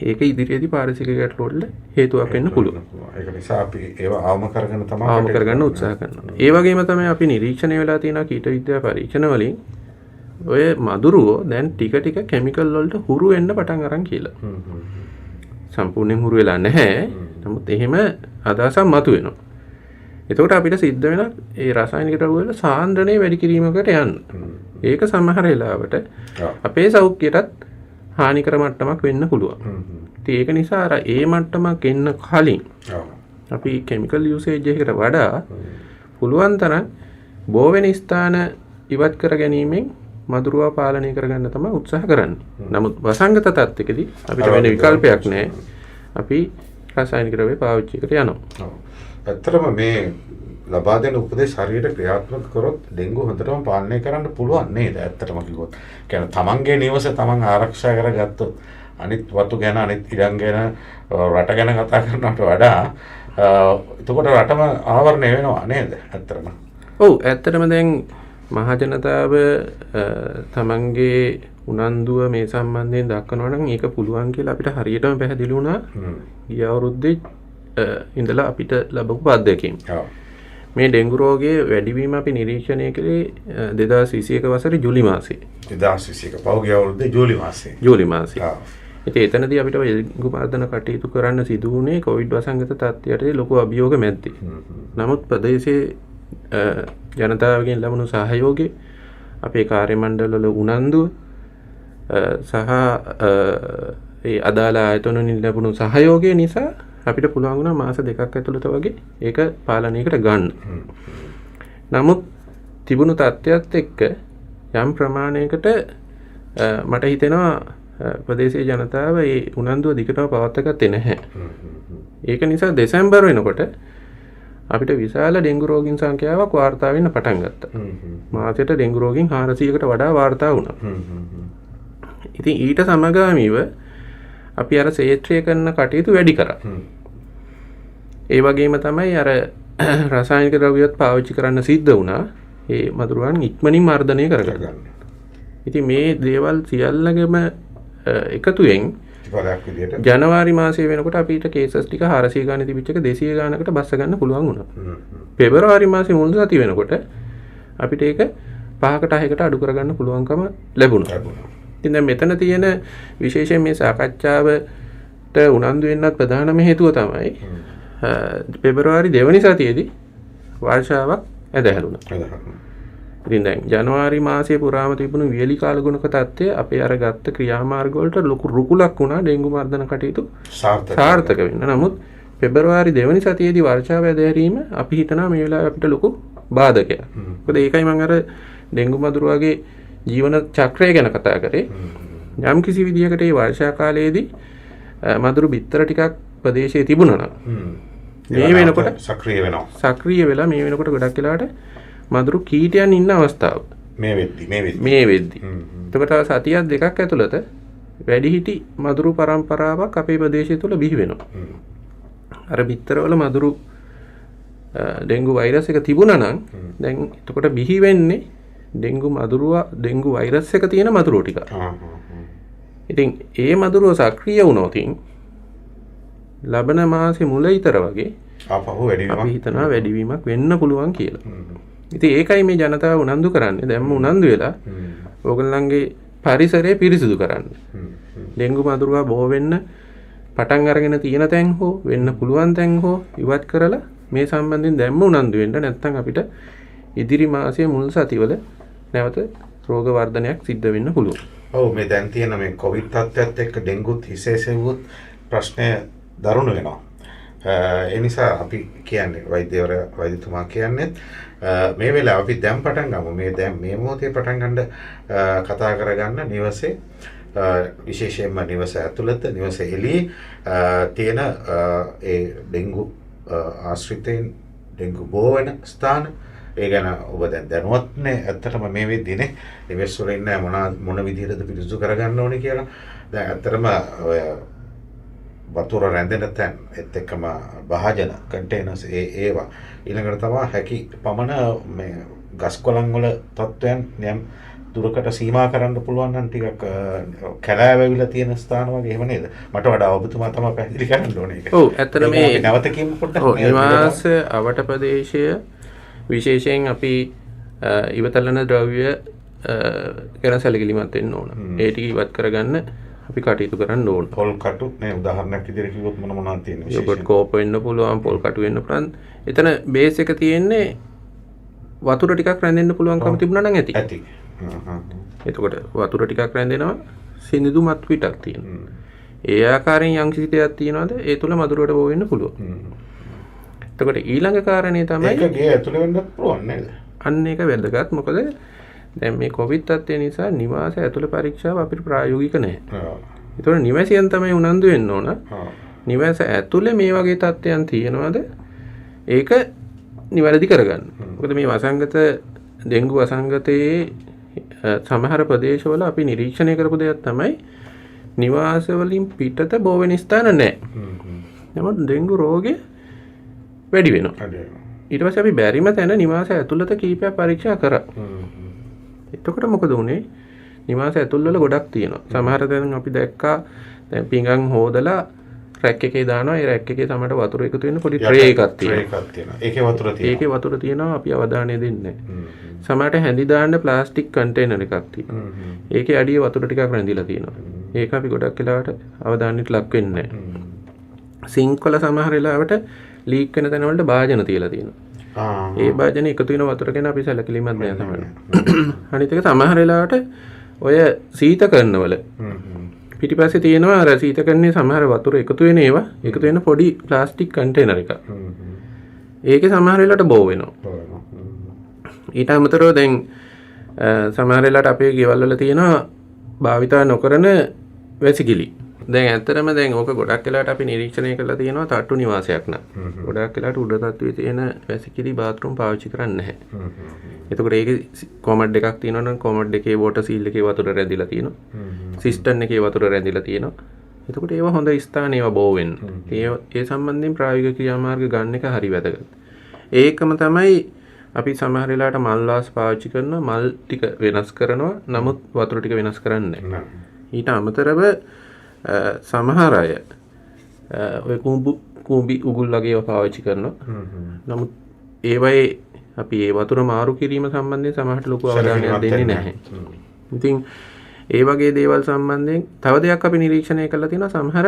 ඒක ඉදිරියේදී පාරිසරික ගැටලු වලට හේතුවක් වෙන්න පුළුවන්. ඒක නිසා අපි ඒවා අවම කරගෙන තමයි අවම කරගන්න උත්සාහ කරනවා. ඒ වගේම තමයි අපි නිරීක්ෂණය වෙලා තියෙන කීට විද්‍යා පරීක්ෂණ වලින් ඔය මදුරුවෝ දැන් ටික ටික කිමිකල් වලට හුරු වෙන්න පටන් අරන් කියලා. සම්පූර්ණයෙන් හුරු වෙලා නැහැ. නමුත් එහෙම අදහසක් මතුවෙනවා. එතකොට අපිට සිද්ධ වෙන ඒ රසායනික ද්‍රව්‍ය වල සාන්ද්‍රණය වැඩි කිරීමකට යන්න. ඒක සමහර වෙලාවට අපේ සෞඛ්‍යයටත් හානිකර මට්ටමක් වෙන්න පුළුවන්. ඉතින් ඒක නිසා අර ඒ මට්ටමක් එන්න කලින් අපි කෙමිකල් යූසේජ් එකකට වඩා පුළුවන් තරම් බෝ වෙන ස්ථාන ඉවත් කර ගැනීමෙන් මදුරුවා පාලනය කරගන්න තමයි උත්සාහ කරන්නේ. නමුත් වසංගත තත්ත්වයකදී අපිට වෙන විකල්පයක් නැහැ. අපි රසායනික ද්‍රව්‍ය පාවිච්චි කරට යනවා. ඇත්තටම මේ ලබා දෙන උපදෙස් හරියට ක්‍රියාත්මක කරොත් ඩෙන්ගු හොඳටම පාලනය කරන්න පුළුවන් නේද? ඇත්තටම කිව්වොත්. කියන්නේ තමන්ගේ නිවස තමන් ආරක්ෂා කරගත්තොත් අනිත් වතු ගැන අනිත් ඉඩම් ගැන රට ගැන කතා කරනවට වඩා එතකොට රටම ආවරණය වෙනවා නේද? ඇත්තටම. ඔව් ඇත්තටම දැන් මහජනතාව තමන්ගේ උනන්දුව මේ සම්බන්ධයෙන් දක්වනවා නම් ඒක පුළුවන් කියලා අපිට හරියටම පැහැදිලි වුණා. ගිය අවුරුද්දේ ඉඳලා අපිට ලැබපු අත්දැකීම්. මේ ඩෙන්ගු රෝගයේ වැඩිවීම අපි නිරීක්ෂණය කළේ 2021 වසරේ ජූලි මාසයේ. 2021 පහුගිය අවුරුද්දේ ජූලි මාසයේ. ඉතින් එතනදී අපිට ඩෙන්ගු මර්ධන කටයුතු කරන්න සිදු වුණේ කොවිඩ් වසංගත තත්ත්වයට ලොකු අභියෝග මැද්දේ. නමුත් ප්‍රදේශයේ ජනතාවගෙන් ලැබුණු සහයෝගය, අපේ කාර්ය මණ්ඩලවල උනන්දුව සහ ඒ අදාළ ආයතනවලින් ලැබුණු සහයෝගය නිසා අපිට පුළුවන් වුණා මාස 2ක් ඇතුළත වගේ ඒක පාලනයකට ගන්න. නමුත් තිබුණු තත්ත්වයක් එක්ක යම් ප්‍රමාණයකට මට හිතෙනවා ප්‍රදේශීය ජනතාව ඒ උනන්දුව දිගටම පවත්වාගත්තේ නැහැ. ඒක නිසා දෙසැම්බර් වෙනකොට අපිට විශාල ඩෙන්ගු රෝගීන් සංඛ්‍යාවක් වාර්තා වෙන්න පටන් ගත්තා. මාසෙට ඩෙන්ගු රෝගීන් 400කට වඩා වාර්තා වුණා. ඉතින් ඊට සමගාමීව අපි අර ක්ෂේත්‍රය කරන කටයුතු වැඩි කරා. ඒ වගේම තමයි අර රසායනික ද්‍රව්‍යත් පාවිච්චි කරන්න සිද්ධ වුණා. ඒ මදුරුවන් ඉක්මනින් මර්ධනය කරගන්න. ඉතින් මේ දේවල් සියල්ලගම එකතුවෙන් ජනවාරි මාසයේ වෙනකොට අපිට කේසස් ටික 400 ගානේ තිබිච්ච එක 200 ගානකට බස්ස ගන්න පුළුවන් වුණා. පෙබරවාරි මාසයේ මුල් සතිය වෙනකොට අපිට ඒක 5කට 6කට අඩු කරගන්න පුළුවන්කම ලැබුණා. ඉතින් දැන් මෙතන තියෙන විශේෂයෙන් මේ සාකච්ඡාවට උනන්දු වෙන්නත් ප්‍රධානම හේතුව තමයි පෙබරවාරි දෙවනි සතියේදී වර්ෂාවක් ඇදහැරුණා. ඉතින් දැන් ජනවාරි මාසයේ පුරාම තිබුණු වියලි කාලගුණක තත්ත්වය අපේ අර ගත්ත ක්‍රියාමාර්ග වලට ලොකු රුකුලක් වුණා ඩෙන්ගු මර්ධන කටයුතු සාර්ථක වෙන්න. නමුත් පෙබරවාරි දෙවනි සතියේදී වර්ෂාව ඇදහැරීම අපි හිතනවා මේ වෙලාවේ අපිට ලොකු බාධකයක්. මොකද ඒකයි මම අර ඩෙන්ගු මදුරුවගේ ජීවන චක්‍රය ගැන කතා කරේ. යම් කිසි විදියකට මේ වර්ෂා කාලයේදී මදුරු බිත්තර ටිකක් ප්‍රදේශයේ තිබුණා නම් මේ වෙනකොට සක්‍රිය වෙලා මේ වෙනකොට ගොඩක් වෙලාවට මදුරු කීටයන් ඉන්න අවස්ථාව මේ වෙද්දි. එතකොට සතියක් දෙකක් ඇතුළත වැඩිහිටි මදුරු පරම්පරාවක් අපේ ප්‍රදේශය තුළ බිහි වෙනවා. අර බිත්තරවල මදුරු ඩෙන්ගු වෛරස් එක තිබුණා නම් දැන් එතකොට බිහි වෙන්නේ ඩෙන්ගු වෛරස් එක තියෙන මදුරුව ටික. ඉතින් ඒ මදුරුව සක්‍රිය වුණොත් ලබන මාසේ මුල ඉතර වගේ අපි හිතනවා වැඩිවීමක් වෙන්න පුළුවන් කියලා. ඉතින් ඒකයි මේ ජනතාව උනන්දු කරන්නේ. දැන්ම උනන්දු වෙලා ඕගොල්ලන්ගේ පරිසරය පිරිසිදු කරන්න. ඩෙන්ගු මදුරුවා බෝ වෙන්න පටන් අරගෙන තියෙන තැන් හෝ වෙන්න පුළුවන් තැන් හෝ ඉවත් කරලා මේ සම්බන්ධයෙන් දැන්ම උනන්දු වෙන්න. නැත්නම් අපිට ඉදිරි මාසයේ මුල් සතිවල නැවත රෝග වර්ධනයක් සිද්ධ වෙන්න පුළුවන්. ඔව් මේ දැන් තියෙන මේ කොවිඩ් තත්ත්වයත් එක්ක ඩෙන්ගුත් විශේෂයෙන්ුත් ප්‍රශ්නය දරුණු වෙනවා. ඒ නිසා අපි කියන්නේ වෛද්‍යතුමා කියන්නේ මේ වෙලාව අපි දැන් පටන් ගමු. මේ මොහොතේ පටන් ගන්න කතා කරගන්න නිවසේ විශේෂයෙන්ම නිවස ඇතුළත නිවස එළියේ තියෙන ඒ ඩෙන්ගු ආශ්‍රිතයින් ඩෙන්ගු බෝ වෙන ස්ථාන ඒ ගැන ඔබ දැන් දැනුවත්නේ. ඇත්තටම මේ වෙද්දීනේ නිවෙස් වල ඉන්න මොන විදිහටද පිරිසිදු කරගන්න ඕනේ කියලා. දැන් ඇත්තටම ඔය වතුර රැඳෙන තැන් ඒත් එක්කම භාජන කන්ටේනර්ස් ඒවා ඊළඟට තමයි හැකි පමණ මේ ගස් කොළන් වල තත්ත්වයන් යම් දුරකට සීමා කරන්න පුළුවන් නම් ටිකක් කැලෑවැවිලා තියෙන ස්ථාන වගේ එහෙම නේද? මට වඩා ඔබතුමා තමයි පැහැදිලි කරන්න ඕනේ ඒක. ඔව් ඇත්තට මේ නැවත කියමු පොඩ්ඩක්. ඔව් නිවාස අවට ප්‍රදේශය විශේෂයෙන් අපි ඉවතලන ද්‍රව්‍ය ගැන සැලකිලිමත් වෙන්න ඕන. ඒ ටික ඉවත් කරගන්න අපි කටයුතු කරන්න ඕන. පොල් කටු නේ උදාහරණයක් විදිහට කිව්වොත් මොනවද තියෙන්නේ? යෝගට් කෝප වෙන්න පුළුවන්, පොල් කටු වෙන්න පුළුවන්. එතන බේස් එක තියෙන්නේ වතුර ටිකක් රැඳෙන්න පුළුවන්කම තිබුණා නම් ඇති. එතකොට වතුර ටිකක් රැඳෙනවා, සිනිඳු මත් පිටක් තියෙනවා. ඒ ආකාරයෙන් යම් කිසි දෙයක් තියෙනවද ඒ තුල මදුරුවට බෝ වෙන්න පුළුවන්. එතකොට ඊළඟ කාරණේ තමයි ඒක ගේ ඇතුලේ වෙන්න පුළුවන් නේද? අන්න ඒක වැදගත්. මොකද දැන් මේ කොවිඩ් තත්ත්වය නිසා නිවාස ඇතුළේ පරීක්ෂාව අපිට ප්‍රායෝගික නැහැ. ඒතකොට නිවාසියන් තමයි උනන්දු වෙන්න ඕන. නිවාස ඇතුලේ මේ වගේ තත්ත්වයන් තියෙනවද? ඒක නිවැරදි කරගන්න. මොකද මේ වසංගත ඩෙන්ගු වසංගතයේ සමහර ප්‍රදේශවල අපි නිරීක්ෂණය කරපු දෙයක් තමයි නිවාස වලින් පිටත බෝ වෙන ස්ථාන නැහැ. නමුත් ඩෙන්ගු රෝගේ වැඩි වෙනවා. ඊට පස්සේ අපි බැරිම තැන නිවාස ඇතුළත කීපයක් පරීක්ෂා කරා. එතකොට මොකද වුනේ? නිවාස ඇතුළ වල ගොඩක් තියෙනවා. සමහර තැන් අපි දැක්කා දැන් පිඟන් හොදලා රැක් එකේ දානවා. ඒ රැක් එකේ සමහරට වතුර එකතු වෙන පොඩි ට්‍රේ එකක් තියෙනවා. ඒකේ වතුර තියෙනවා. ඒකේ වතුර තියෙනවා අපි අවධානය දෙන්නේ නැහැ. සමහරට හැඳි දාන්න ප්ලාස්ටික් කන්ටේනර් එකක් තියෙනවා. ඒකේ අඩිය වතුර ටිකක් රැඳිලා තියෙනවා. ඒක අපි ගොඩක් වෙලාවට අවධානයට ලක් වෙන්නේ නැහැ. සිංක් වල සමහර වෙලාවට ලීක් වෙන තැන වලට භාජන තියලා තියෙනවා. ඒ භාජන එකතු වෙන වතුර ගැන අපි සැලකිලිමත් නැහැ සමහරවිට. අනිත් එක සමහර වෙලාවට ඔය සීතකරණවල පිටිපස්සේ තියෙනවා අර සීතකරණේ සමහර වතුර එකතු වෙන ඒවා එකතු වෙන පොඩි ප්ලාස්ටික් කන්ටේනර් එකක්. ඒකේ සමහර වෙලාවට බෝ වෙනවා. ඊට අමතරව දැන් සමහර වෙලාවට අපේ ගෙවල් වල තියෙනවා භාවිතා නොකරන වැසිකිලි. දැන් ඇත්තටම දැන් ඕක ගොඩක් වෙලාවට අපි නිරීක්ෂණය කරලා තියෙනවා තට්ටු නිවාසයක් නම්. ගොඩක් වෙලාවට උඩ තත්ත්වයේ තියෙන වැසිකිලි බාත්රූම් පාවිච්චි කරන්නේ නැහැ. එතකොට ඒකේ කොමඩ් එකක් තියෙනවා නම් කොමඩ් එකේ වෝටර් සීල් එකේ වතුර රැඳිලා තියෙනවා. සිස්ටම් එකේ වතුර රැඳිලා තියෙනවා. එතකොට ඒවා හොඳ ස්ථාන ඒවා බෝ වෙන්න. ඒ සම්බන්ධයෙන් ප්‍රායෝගික ක්‍රියාමාර්ග ගන්න එක හරි වැදගත්. ඒකම තමයි අපි සමහර වෙලාවට මල් වාස් පාවිච්චි කරනවා මල් ටික වෙනස් කරනවා නමුත් වතුර ටික වෙනස් කරන්නේ නැහැ. ඊට අමතරව සමහර අය ඔය කුඹි උගුල් වගේ ඒවා පාවිච්චි කරනවා. නමුත් ඒවයේ අපි ඒ වතුර මාරු කිරීම සම්බන්ධයෙන් සමහරට ලොකු අවධානයක් දෙන්නේ නැහැ. ඉතින් ඒ වගේ දේවල් සම්බන්ධයෙන් තව දෙයක් අපි නිරීක්ෂණය කරලා තියෙනවා සමහර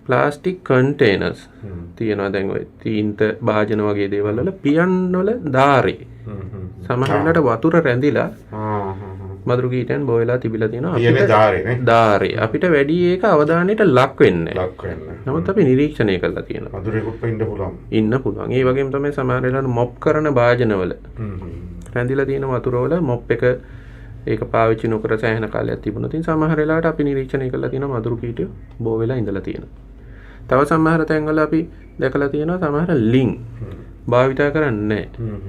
ප්ලාස්ටික් කන්ටේනර්ස් තියෙනවා දැන් ඔය තීන්ත භාජන වගේ දේවල් වල පියන් වල ධාරේ සමහර වෙලාවට වතුර රැඳිලා මදුරු කීටයන් බෝ වෙලා තිබිලා තියෙනවා අපිට ධාරේ අපිට වැඩි ඒක අවධානයට ලක් වෙන්නේ නැහැ. නමුත් අපි නිරීක්ෂණය කරලා තියෙනවා. මදුරේකුත් ඉන්න පුළුවන්. ඒ වගේම තමයි සමහර වෙලාවට මොප් කරන භාජනවල රැඳිලා තියෙන වතුර වල මොප් එක ඒක පාවිච්චි නොකර සෑහෙන කාලයක් තිබුණා. ඉතින් සමහර වෙලාවට අපි නිරීක්ෂණය කරලා තියෙනවා මදුරු කීටය බෝ වෙලා ඉඳලා තියෙනවා. තව සමහර තැන්වල අපි දැකලා තියෙනවා සමහර ලිං භාවිතා කරන්නේ නැහැ.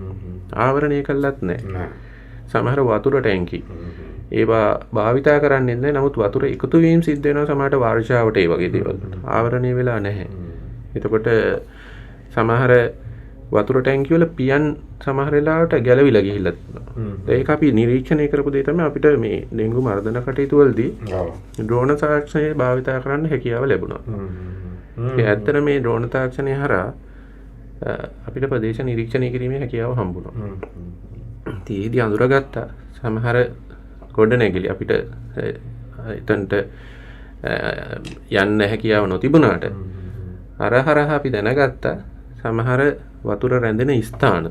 ආවරණය කළත් නැහැ. සමහර වතුර ටැංකි ඒවා භාවිතා කරන්නේ නැහැ. නමුත් වතුර එකතු වීම සිද්ධ වෙනවා සමහරට වර්ෂාවට ඒ වගේ දේවල්. ආවරණය වෙලා නැහැ. එතකොට සමහර වතුර ටැංකි වල පියන් සමහර වෙලාවට ගැලවිලා ගිහිල්ලා තියෙනවා. ඒක අපි නිරීක්ෂණය කරපු දේ තමයි අපිට මේ ඩෙන්ගු මර්ධන කටයුතු වලදී ඩ්‍රෝන තාක්ෂණය භාවිතා කරන්න හැකියාව ලැබුණා. ඒ ඇත්තට මේ ඩ්‍රෝන තාක්ෂණය හරහා අපිට ප්‍රදේශ නිරීක්ෂණය කිරීමේ හැකියාව හම්බුණා. ඒදී අඳුරගත්තා සමහර ගොඩනැගිලි අපිට එතනට යන්න හැකියාව නොතිබුණාට අර හරහා අපි දැනගත්තා සමහර වතුර රැඳෙන ස්ථාන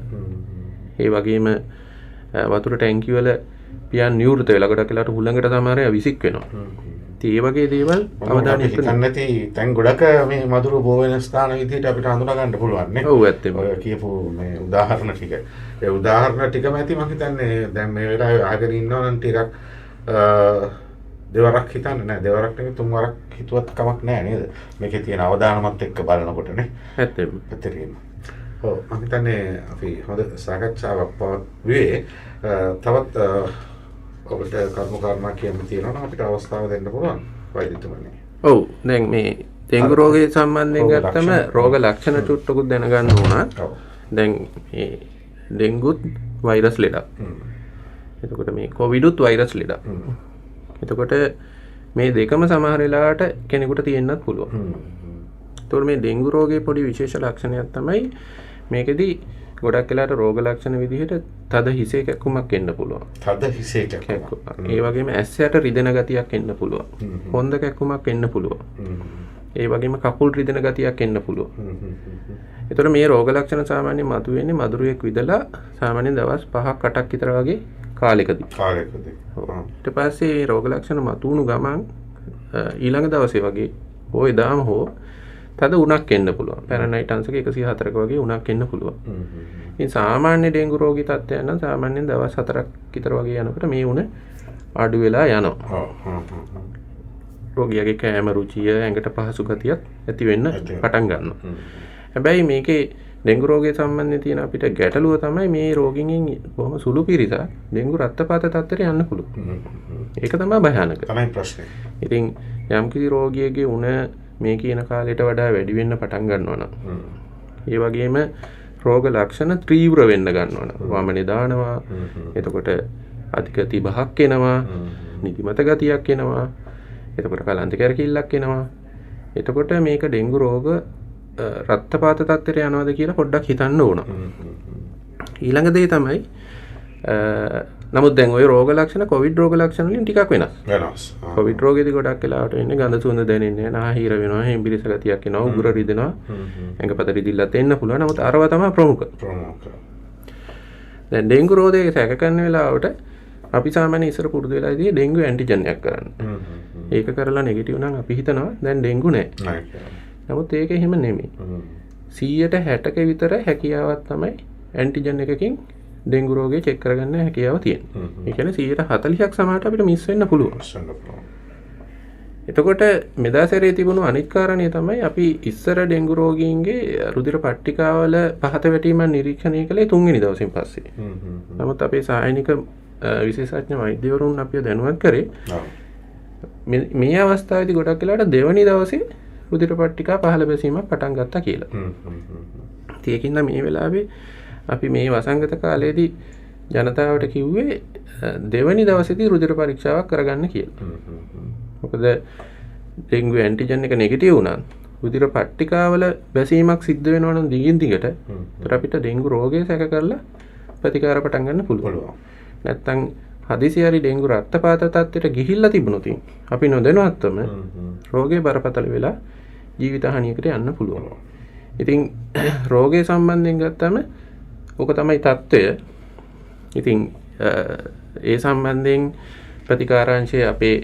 ඒ වගේම වතුර ටැංකි වල පියන් නිවෘත වෙලා ගොඩක් වෙලාවට හුළඟට සමහර අය විසික් වෙනවා. ඉතින් ඒ වගේ දේවල් අවධානය යොමු නැති තැන් ගොඩක මේ මදුරු බෝ වෙන ස්ථාන විදිහට අපිට හඳුනා ගන්න පුළුවන් නේ. ඔව් ඇත්තම. ඔය කියපු මේ උදාහරණ ටික. ඒ උදාහරණ ටිකම ඇති මම හිතන්නේ දැන් මේ වෙලාවේ අහගෙන ඉන්නවා නම් ටිකක් දෙවරක් හිතන්නේ නැහැ. දෙවරක් නෙමෙයි තුන්වරක් හිතුවත් කමක් නැහැ නේද? මේකේ තියෙන අවදානමත් එක්ක බලනකොට නේ. ඇත්තම. පැතිරීම. ඔව් මම හිතන්නේ අපි හොඳ සාකච්ඡාවක් පවත්වුවේ. තවත් ඔබට කර්ම කාරණා කියන්න තියෙනවා නම් අපිට අවස්ථාව දෙන්න පුළුවන් වෛද්‍යතුමනි. ඔව් දැන් මේ ඩෙන්ගු රෝගය සම්බන්ධයෙන් ගත්තම රෝග ලක්ෂණ චුට්ටකුත් දැනගන්න ඕන. දැන් මේ ඩෙන්ගුත් වෛරස් ලෙඩක්. එතකොට මේ කොවිඩුත් වෛරස් ලෙඩක්. එතකොට මේ දෙකම සමහර වෙලාවට කෙනෙකුට තියෙන්නත් පුළුවන්. එතකොට මේ ඩෙන්ගු රෝගයේ පොඩි විශේෂ ලක්ෂණයක් තමයි මේකෙදි ගොඩක් වෙලාවට රෝග ලක්ෂණ විදිහට තද හිසේ කැක්කුමක් එන්න පුළුවන්. තද හිසේ කැක්කුමක්. ඒ වගේම ඇස් යට රිදෙන ගතියක් එන්න පුළුවන්. හොඳ කැක්කුමක් එන්න පුළුවන්. ඒ වගේම කකුල් රිදෙන ගතියක් එන්න පුළුවන්. ඒතර මේ රෝග ලක්ෂණ සාමාන්‍යයෙන් මතුවෙන්නේ මදුරුවෙක් විදලා සාමාන්‍යයෙන් දවස් 5ක් 8ක් විතර වගේ කාලෙකදී. ඊට පස්සේ රෝග ලක්ෂණ මතුවුණු ගමන් ඊළඟ දවසේ වගේ හෝ එදාම හෝ තද උණක් එන්න පුළුවන්. පැරනයිට් අංශක 104ක වගේ උණක් එන්න පුළුවන්. ඉතින් සාමාන්‍ය ඩෙන්ගු රෝගී තත්ත්වයන් නම් සාමාන්‍යයෙන් දවස් 4ක් විතර වගේ යනකොට මේ උණ අඩු වෙලා යනවා. රෝගියාගේ කෑම රුචිය ඇඟට පහසු ගතියක් ඇති වෙන්න පටන් ගන්නවා. හැබැයි මේකේ ඩෙන්ගු රෝගය සම්බන්ධයෙන් තියෙන අපිට ගැටලුව තමයි මේ රෝගීන්ගෙන් බොහොම සුළු පිරිසක් ඩෙන්ගු රක්තපාත තත්ත්වයට යන්න පුළුවන්. ඒක තමයි භයානක. තමයි ප්‍රශ්නේ. ඉතින් යම්කිසි රෝගියෙකුගේ උණ මේ කියන කාලයට වඩා වැඩි වෙන්න පටන් ගන්නවා නම් ඒ වගේම රෝග ලක්ෂණ තීව්‍ර වෙන්න ගන්නවා නම් වමනේ දානවා, එතකොට අධික තිබහක් එනවා, නිදිමත ගතියක් එනවා, එතකොට කලන්ත කැරකිල්ලක් එනවා. එතකොට මේක ඩෙන්ගු රෝග රක්තපාත තත්ත්වයට යනවාද කියලා පොඩ්ඩක් හිතන්න ඕන. ඊළඟ දේ තමයි නමුත් දැන් ওই රෝග ලක්ෂණ කොවිඩ් රෝග ලක්ෂණ වලින් ටිකක් වෙනස්. කොවිඩ් රෝගෙදි ගොඩක් වෙලාවට වෙන්නේ ගඳ සුවඳ දැනෙන්නේ නැහැ, නාහිර වෙනවා, හෙම්බිරිස ගතියක් එනවා, උගුර රිදෙනවා, ඇඟපත රිදිල්ලත් එන්න පුළුවන්. නමුත් අරවා තමයි ප්‍රමුඛ. දැන් ඩෙන්ගු රෝගයේ සැක කරන වෙලාවට අපි සාමාන්‍යයෙන් ඉස්සර පුරුදු වෙලා ඉදී ඩෙන්ගු ඇන්ටිජන් එකක් කරන්න. ඒක කරලා නෙගටිව් නම් අපි හිතනවා දැන් ඩෙන්ගු නැහැ. නමුත් ඒක එහෙම නෙමෙයි. 160ක විතර හැකියාවක් තමයි ඇන්ටිජන් එකකින් ඩෙන්ගු රෝගේ චෙක් කරගන්න හැකියාව තියෙනවා. ඒ කියන්නේ 140ක් සමහරට අපිට මිස් වෙන්න පුළුවන්. එතකොට මෙදාසරේ තිබුණු අනිත් කාරණේ තමයි අපි ඉස්සර ඩෙන්ගු රෝගීන්ගේ රුධිර පට්ටිකාවල පහත වැටීම නිරීක්ෂණය කළේ 3 වෙනි දවසින් පස්සේ. නමුත් අපේ සායනික විශේෂඥ වෛද්‍යවරුන් අපිව දැනුවත් කරේ මේ අවස්ථාවේදී ගොඩක් වෙලාවට දෙවනි දවසේ රුධිර පට්ටිකා පහළ බැසීමක් පටන් ගත්තා කියලා. ඒකින්ද මේ වෙලාවේ අපි මේ වසංගත කාලයේදී ජනතාවට කිව්වේ දෙවනි දවසේදී රුධිර පරීක්ෂාවක් කරගන්න කියලා. මොකද ඩෙන්ගු ඇන්ටිජන් එක නෙගටිව් වුණා රුධිර පට්ටිකාවල බැසීමක් සිද්ධ වෙනවා නම් දිගින් දිගට ඒතර අපිට ඩෙන්ගු රෝගය සැක කරලා ප්‍රතිකාර පටන් ගන්න පුළුවන්. නැත්තම් හදිසි හරි ඩෙන්ගු රක්තපාත තත්ත්වයට ගිහිල්ලා තිබුණොත් අපි නොදැනුවත්වම රෝගේ බරපතල වෙලා ජීවිත හානියකට යන්න පුළුවන්. ඉතින් රෝගය සම්බන්ධයෙන් ගත්තම ඕක තමයි තත්ත්වය. ඉතින් ඒ සම්බන්ධයෙන් ප්‍රතිකාරාංශය අපේ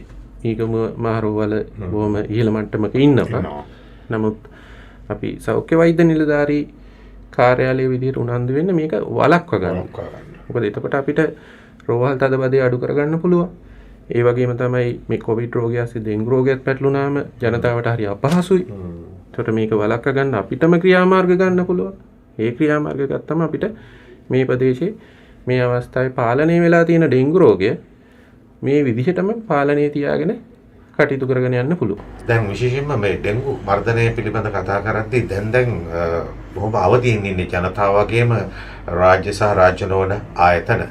ඊගම මහරෝවල බොහොම ඉහළ මට්ටමක ඉන්නවා. නමුත් අපි සෞඛ්‍ය වෛද්‍ය නිලධාරී කාර්යාලයේ විදිහට උනන්දු වෙන්න මේක වළක්වා ගන්න. මොකද එතකොට අපිට රෝහල් තදබදය අඩු කරගන්න පුළුවන්. ඒ වගේම තමයි මේ කොවිඩ් රෝගය ඇස්සේ ඩෙන්ගු රෝගයත් පැටළුනාම ජනතාවට හරි අපහසුයි. එතකොට මේක වළක්වා ගන්න අපිටම ක්‍රියාමාර්ග ගන්න පුළුවන්. ඒ ක්‍රියාමාර්ග ගත්තම අපිට මේ ප්‍රදේශයේ මේ අවස්ථාවේ පාලනය වෙලා තියෙන ඩෙන්ගු රෝගය මේ විදිහටම පාලනය තියාගෙන කටයුතු කරගෙන යන්න පුළුවන්. දැන් විශේෂයෙන්ම මේ ඩෙන්ගු මර්ධනය පිළිබඳ කතා කරද්දී දැන් බොහොම අවදීන් ඉන්නේ ජනතාව වගේම රාජ්‍ය සහ රාජ්‍ය නොවන ආයතන.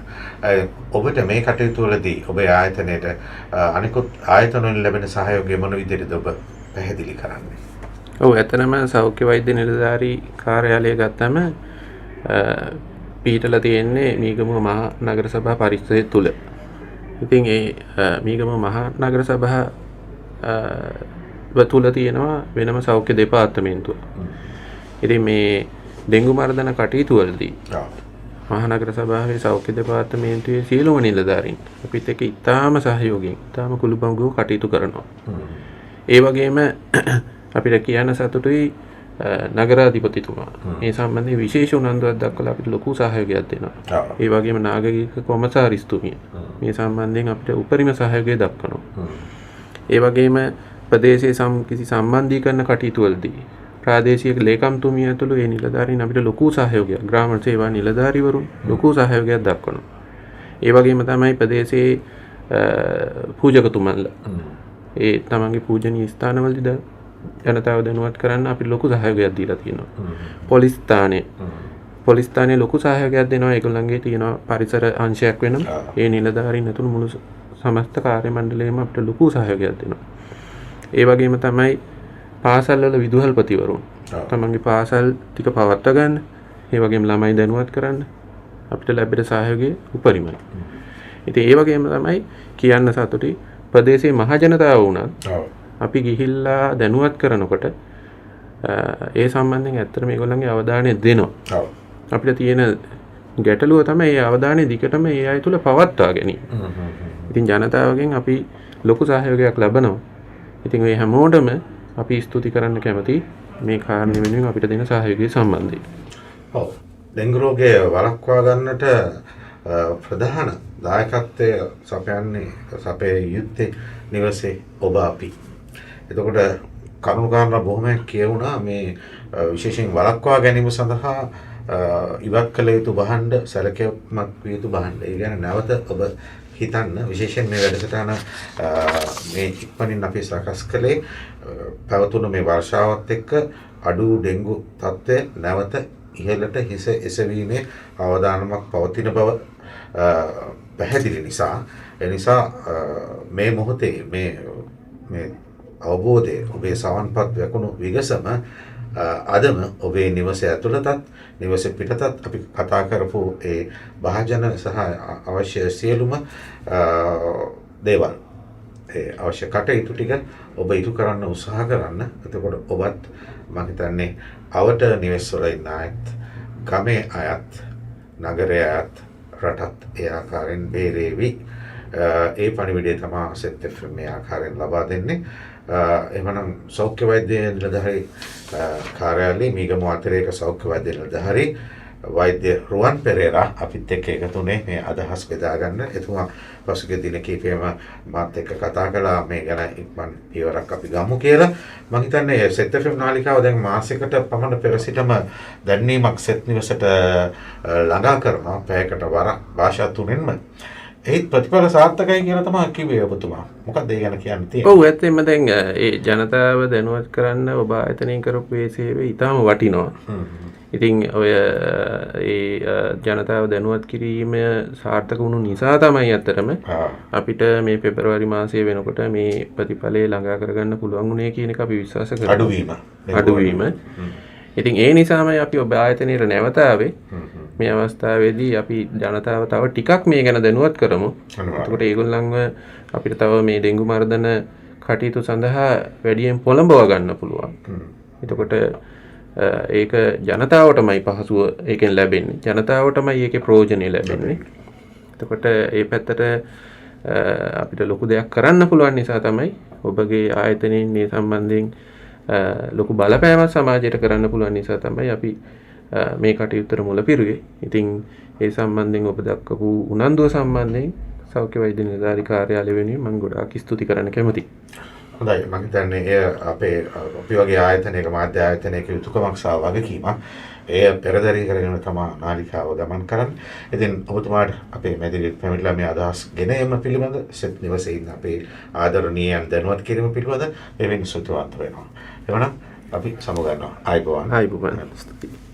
ඔබට මේ කටයුතු වලදී ඔබේ ආයතනයේට අනිකුත් ආයතන වලින් ලැබෙන සහයෝගය මොන විදිහටද ඔබ පැහැදිලි කරන්නේ? ඔව් ඇත්තටම සෞඛ්‍ය වෛද්‍ය නිලධාරී කාර්යාලය ගත්තම පිහිටලා තියෙන්නේ මීගමුව මහා නගර සභා පරිසරය තුල. ඉතින් ඒ මීගමුව මහා නගර සභාව තුල තියෙනවා වෙනම සෞඛ්‍ය දෙපාර්තමේන්තුව. ඉතින් මේ ඩෙන්ගු මර්ධන කටයුතු වලදී මහා නගර සභාවේ සෞඛ්‍ය දෙපාර්තමේන්තුවේ සියලුම නිලධාරීන් අපිත් එක්ක ඉතාම සහයෝගයෙන් ඉතාම කුළුපගුව කටයුතු කරනවා. ඒ වගේම අපිට කියන්න සතුටුයි නගරාධිපතිතුමා මේ සම්බන්ධයෙන් විශේෂ උනන්දුවක් දක්වලා අපිට ලොකු සහයෝගයක් දෙනවා. ඒ වගේම නාගරික කොමසාරිස්තුමිය මේ සම්බන්ධයෙන් අපිට උපරිම සහයෝගය දක්වනවා. ඒ වගේම ප්‍රදේශයේ කිසි සම්බන්ධීකරණ කටයුතු වලදී ප්‍රාදේශීය ලේකම්තුමිය ඇතුළු ඒ නිලධාරීන් අපිට ලොකු සහයෝගයක් ග්‍රාම සේවා නිලධාරීවරුන් ලොකු සහයෝගයක් දක්වනවා. ඒ වගේම තමයි ප්‍රදේශයේ පූජකතුමන්ලා ඒ තමන්ගේ පූජනීය ස්ථානවලදී ජනතාව දැනුවත් කරන්න අපි ලොකු සහයෝගයක් දීලා තියෙනවා. පොලිස් ස්ථානයේ ලොකු සහයෝගයක් දෙනවා. ඒගොල්ලන්ගේ තියෙන පරිසර අංශයක් වෙනවා. ඒ නිලධාරීන් ඇතුළු මුළු සමස්ත කාර්ය මණ්ඩලයම අපිට ලොකු සහයෝගයක් දෙනවා. ඒ වගේම තමයි පාසල් වල විදුහල්පතිවරුන් තමන්ගේ පාසල් ටික පවත්වා ගන්න, ඒ වගේම ළමයි දැනුවත් කරන්න අපිට ලැබෙන සහයෝගය උපරිමයි. ඉතින් ඒ වගේම තමයි කියන්න සතුටුයි ප්‍රදේශයේ මහ ජනතාව වුණත් අපි ගිහිල්ලා දැනුවත් කරනකොට ඒ සම්බන්ධයෙන් ඇත්තට මේගොල්ලන්ගේ අවධානය දෙනවා. අපිට තියෙන ගැටලුව තමයි මේ අවධානය දිගටම ඒ අය තුල පවත්වා ගැනීම. ඉතින් ජනතාවගෙන් අපි ලොකු සහයෝගයක් ලබනවා. ඉතින් මේ හැමෝටම අපි ස්තුති කරන්න කැමති මේ කාරණය වෙනුවෙන් අපිට දෙන සහයෝගය සම්බන්ධයෙන්. ඔව්. ඩෙන්ගු රෝගය වළක්වා ගන්නට ප්‍රධාන දායකත්වය සපේ යුත්තේ නිවසේ ඔබ අපි. එතකොට කරුණු කාරණා බොහොමයක් කියවුණා මේ විශේෂයෙන් වළක්වා ගැනීම සඳහා ඉවත් කළ යුතු භාණ්ඩ සැලකියමක් විය යුතු භාණ්ඩ. ඒ කියන්නේ නැවත ඔබ හිතන්න විශේෂයෙන් මේ වැඩසටහන මේ ඉක්මනින් අපි සකස් කළේ පැවතුණු මේ වර්ෂාවත් එක්ක අඩු ඩෙන්ගු තත්ත්වය නැවත ඉහළට හිස එසවීමේ අවදානමක් පවතින බව පැහැදිලි නිසා එනිසා මේ මොහොතේ මේ අවබෝධය ඔබේ සවන්පත් වැකුණු විගසම අදම ඔබේ නිවස ඇතුළතත් නිවස පිටතත් අපි කතා කරපු ඒ භාජන සහ අවශ්‍ය සියලුම දේවල් ඒ අවශ්‍ය කටයුතු ටික ඔබ ඉටු කරන්න උත්සාහ කරන්න. එතකොට ඔබත් මම හිතන්නේ අවට නිවෙස් වල ඉන්න අයත් ගමේ අයත් නගරයේ අයත් රටත් ඒ ආකාරයෙන් බේරේවි. ඒ පණිවිඩය තමයි සෙත් FM මේ ආකාරයෙන් ලබා දෙන්නේ. එමනම් සෞඛ්‍ය වෛද්‍ය නිලධාරී කාර්යාලයේ මීගම අතිරේක සෞඛ්‍ය වෛද්‍ය නිලධාරී වෛද්‍ය රුවන් පෙරේරා අපිත් එක්ක එකතුනේ මේ අදහස් බෙදා ගන්න. එතුමා පසුගිය දින කිහිපෙම මාත් එක්ක කතා කළා මේ ගැන ඉක්මන් පියවරක් අපි ගමු කියලා. මම හිතන්නේ සෙත් FM නාලිකාව දැන් මාසයකට පමණ පෙර සිටම දැන්වීමක් සෙත් නිවසට ළඟා කරනවා පැයකට වරක් භාෂා තුනෙන්ම. ඒත් ප්‍රතිඵල සාර්ථකයි කියලා තමයි කිව්වේ ඔබතුමා. මොකක්ද ඒ ගැන කියන්න තියෙන්නේ? ඔව් ඇත්තෙන්ම දැන් ඒ ජනතාව දැනුවත් කරන්න ඔබ ආයතනයෙන් කරපු මේ සේවය ඉතාම වටිනවා. ඉතින් ඔය ඒ ජනතාව දැනුවත් කිරීම සාර්ථක වුණු නිසා තමයි ඇත්තටම අපිට මේ පෙබරවාරි මාසයේ වෙනකොට මේ ප්‍රතිඵලය ළඟා කරගන්න පුළුවන් වුණේ කියන එක අපි විශ්වාස කරනවා. අඩුවීම. ඉතින් ඒ නිසාමයි අපි ඔබ ආයතනයේ නැවත ආවේ. මේ අවස්ථාවේදී අපි ජනතාව තව ටිකක් මේ ගැන දැනුවත් කරමු. එතකොට ඒගොල්ලන්ව අපිට තව මේ ඩෙන්ගු මර්ධන කටයුතු සඳහා වැඩියෙන් පොළඹව ගන්න පුළුවන්. එතකොට ඒක ජනතාවටමයි පහසුව ඒකෙන් ලැබෙන්නේ. ජනතාවටමයි ඒකේ ප්‍රයෝජනෙ ලැබෙන්නේ. එතකොට ඒ පැත්තට අපිට ලොකු දෙයක් කරන්න පුළුවන් නිසා තමයි ඔබගේ ආයතනයෙන් මේ සම්බන්ධයෙන් ලොකු බලපෑමක් සමාජයට කරන්න පුළුවන් නිසා තමයි අපි මේ කටයුත්තට මුල පිරුවේ. ඉතින් ඒ සම්බන්ධයෙන් ඔබ දක්වපු උනන්දුව සම්බන්ධයෙන් සෞඛ්‍ය වෛද්‍ය නිලධාරී කාර්යාලය වෙනුවෙන් මම ගොඩාක් ස්තුති කරන්න කැමතියි. හොඳයි. මම හිතන්නේ එය අපි වගේ ආයතනයක මාධ්‍ය ආයතනයක යුතුයකමක් සහ වගකීමක්. එය පෙරදරී කරගෙන තමයි නාලිකාව ගමන් කරන්නේ. ඉතින් ඔබතුමාට අපේ මැදිරියට පැමිණිලා මේ අදහස් ගෙන එම පිළිබඳ සෙත් නිවසේ ඉන්න අපේ ආදරණීයයන් දැනුවත් කිරීම පිළිබඳ එවෙන් සුතුවන්ත වෙනවා. එවනම් අපි සමුගන්නවා. ආයිබෝවන්. ආයිබෝවන්. ස්තුතියි.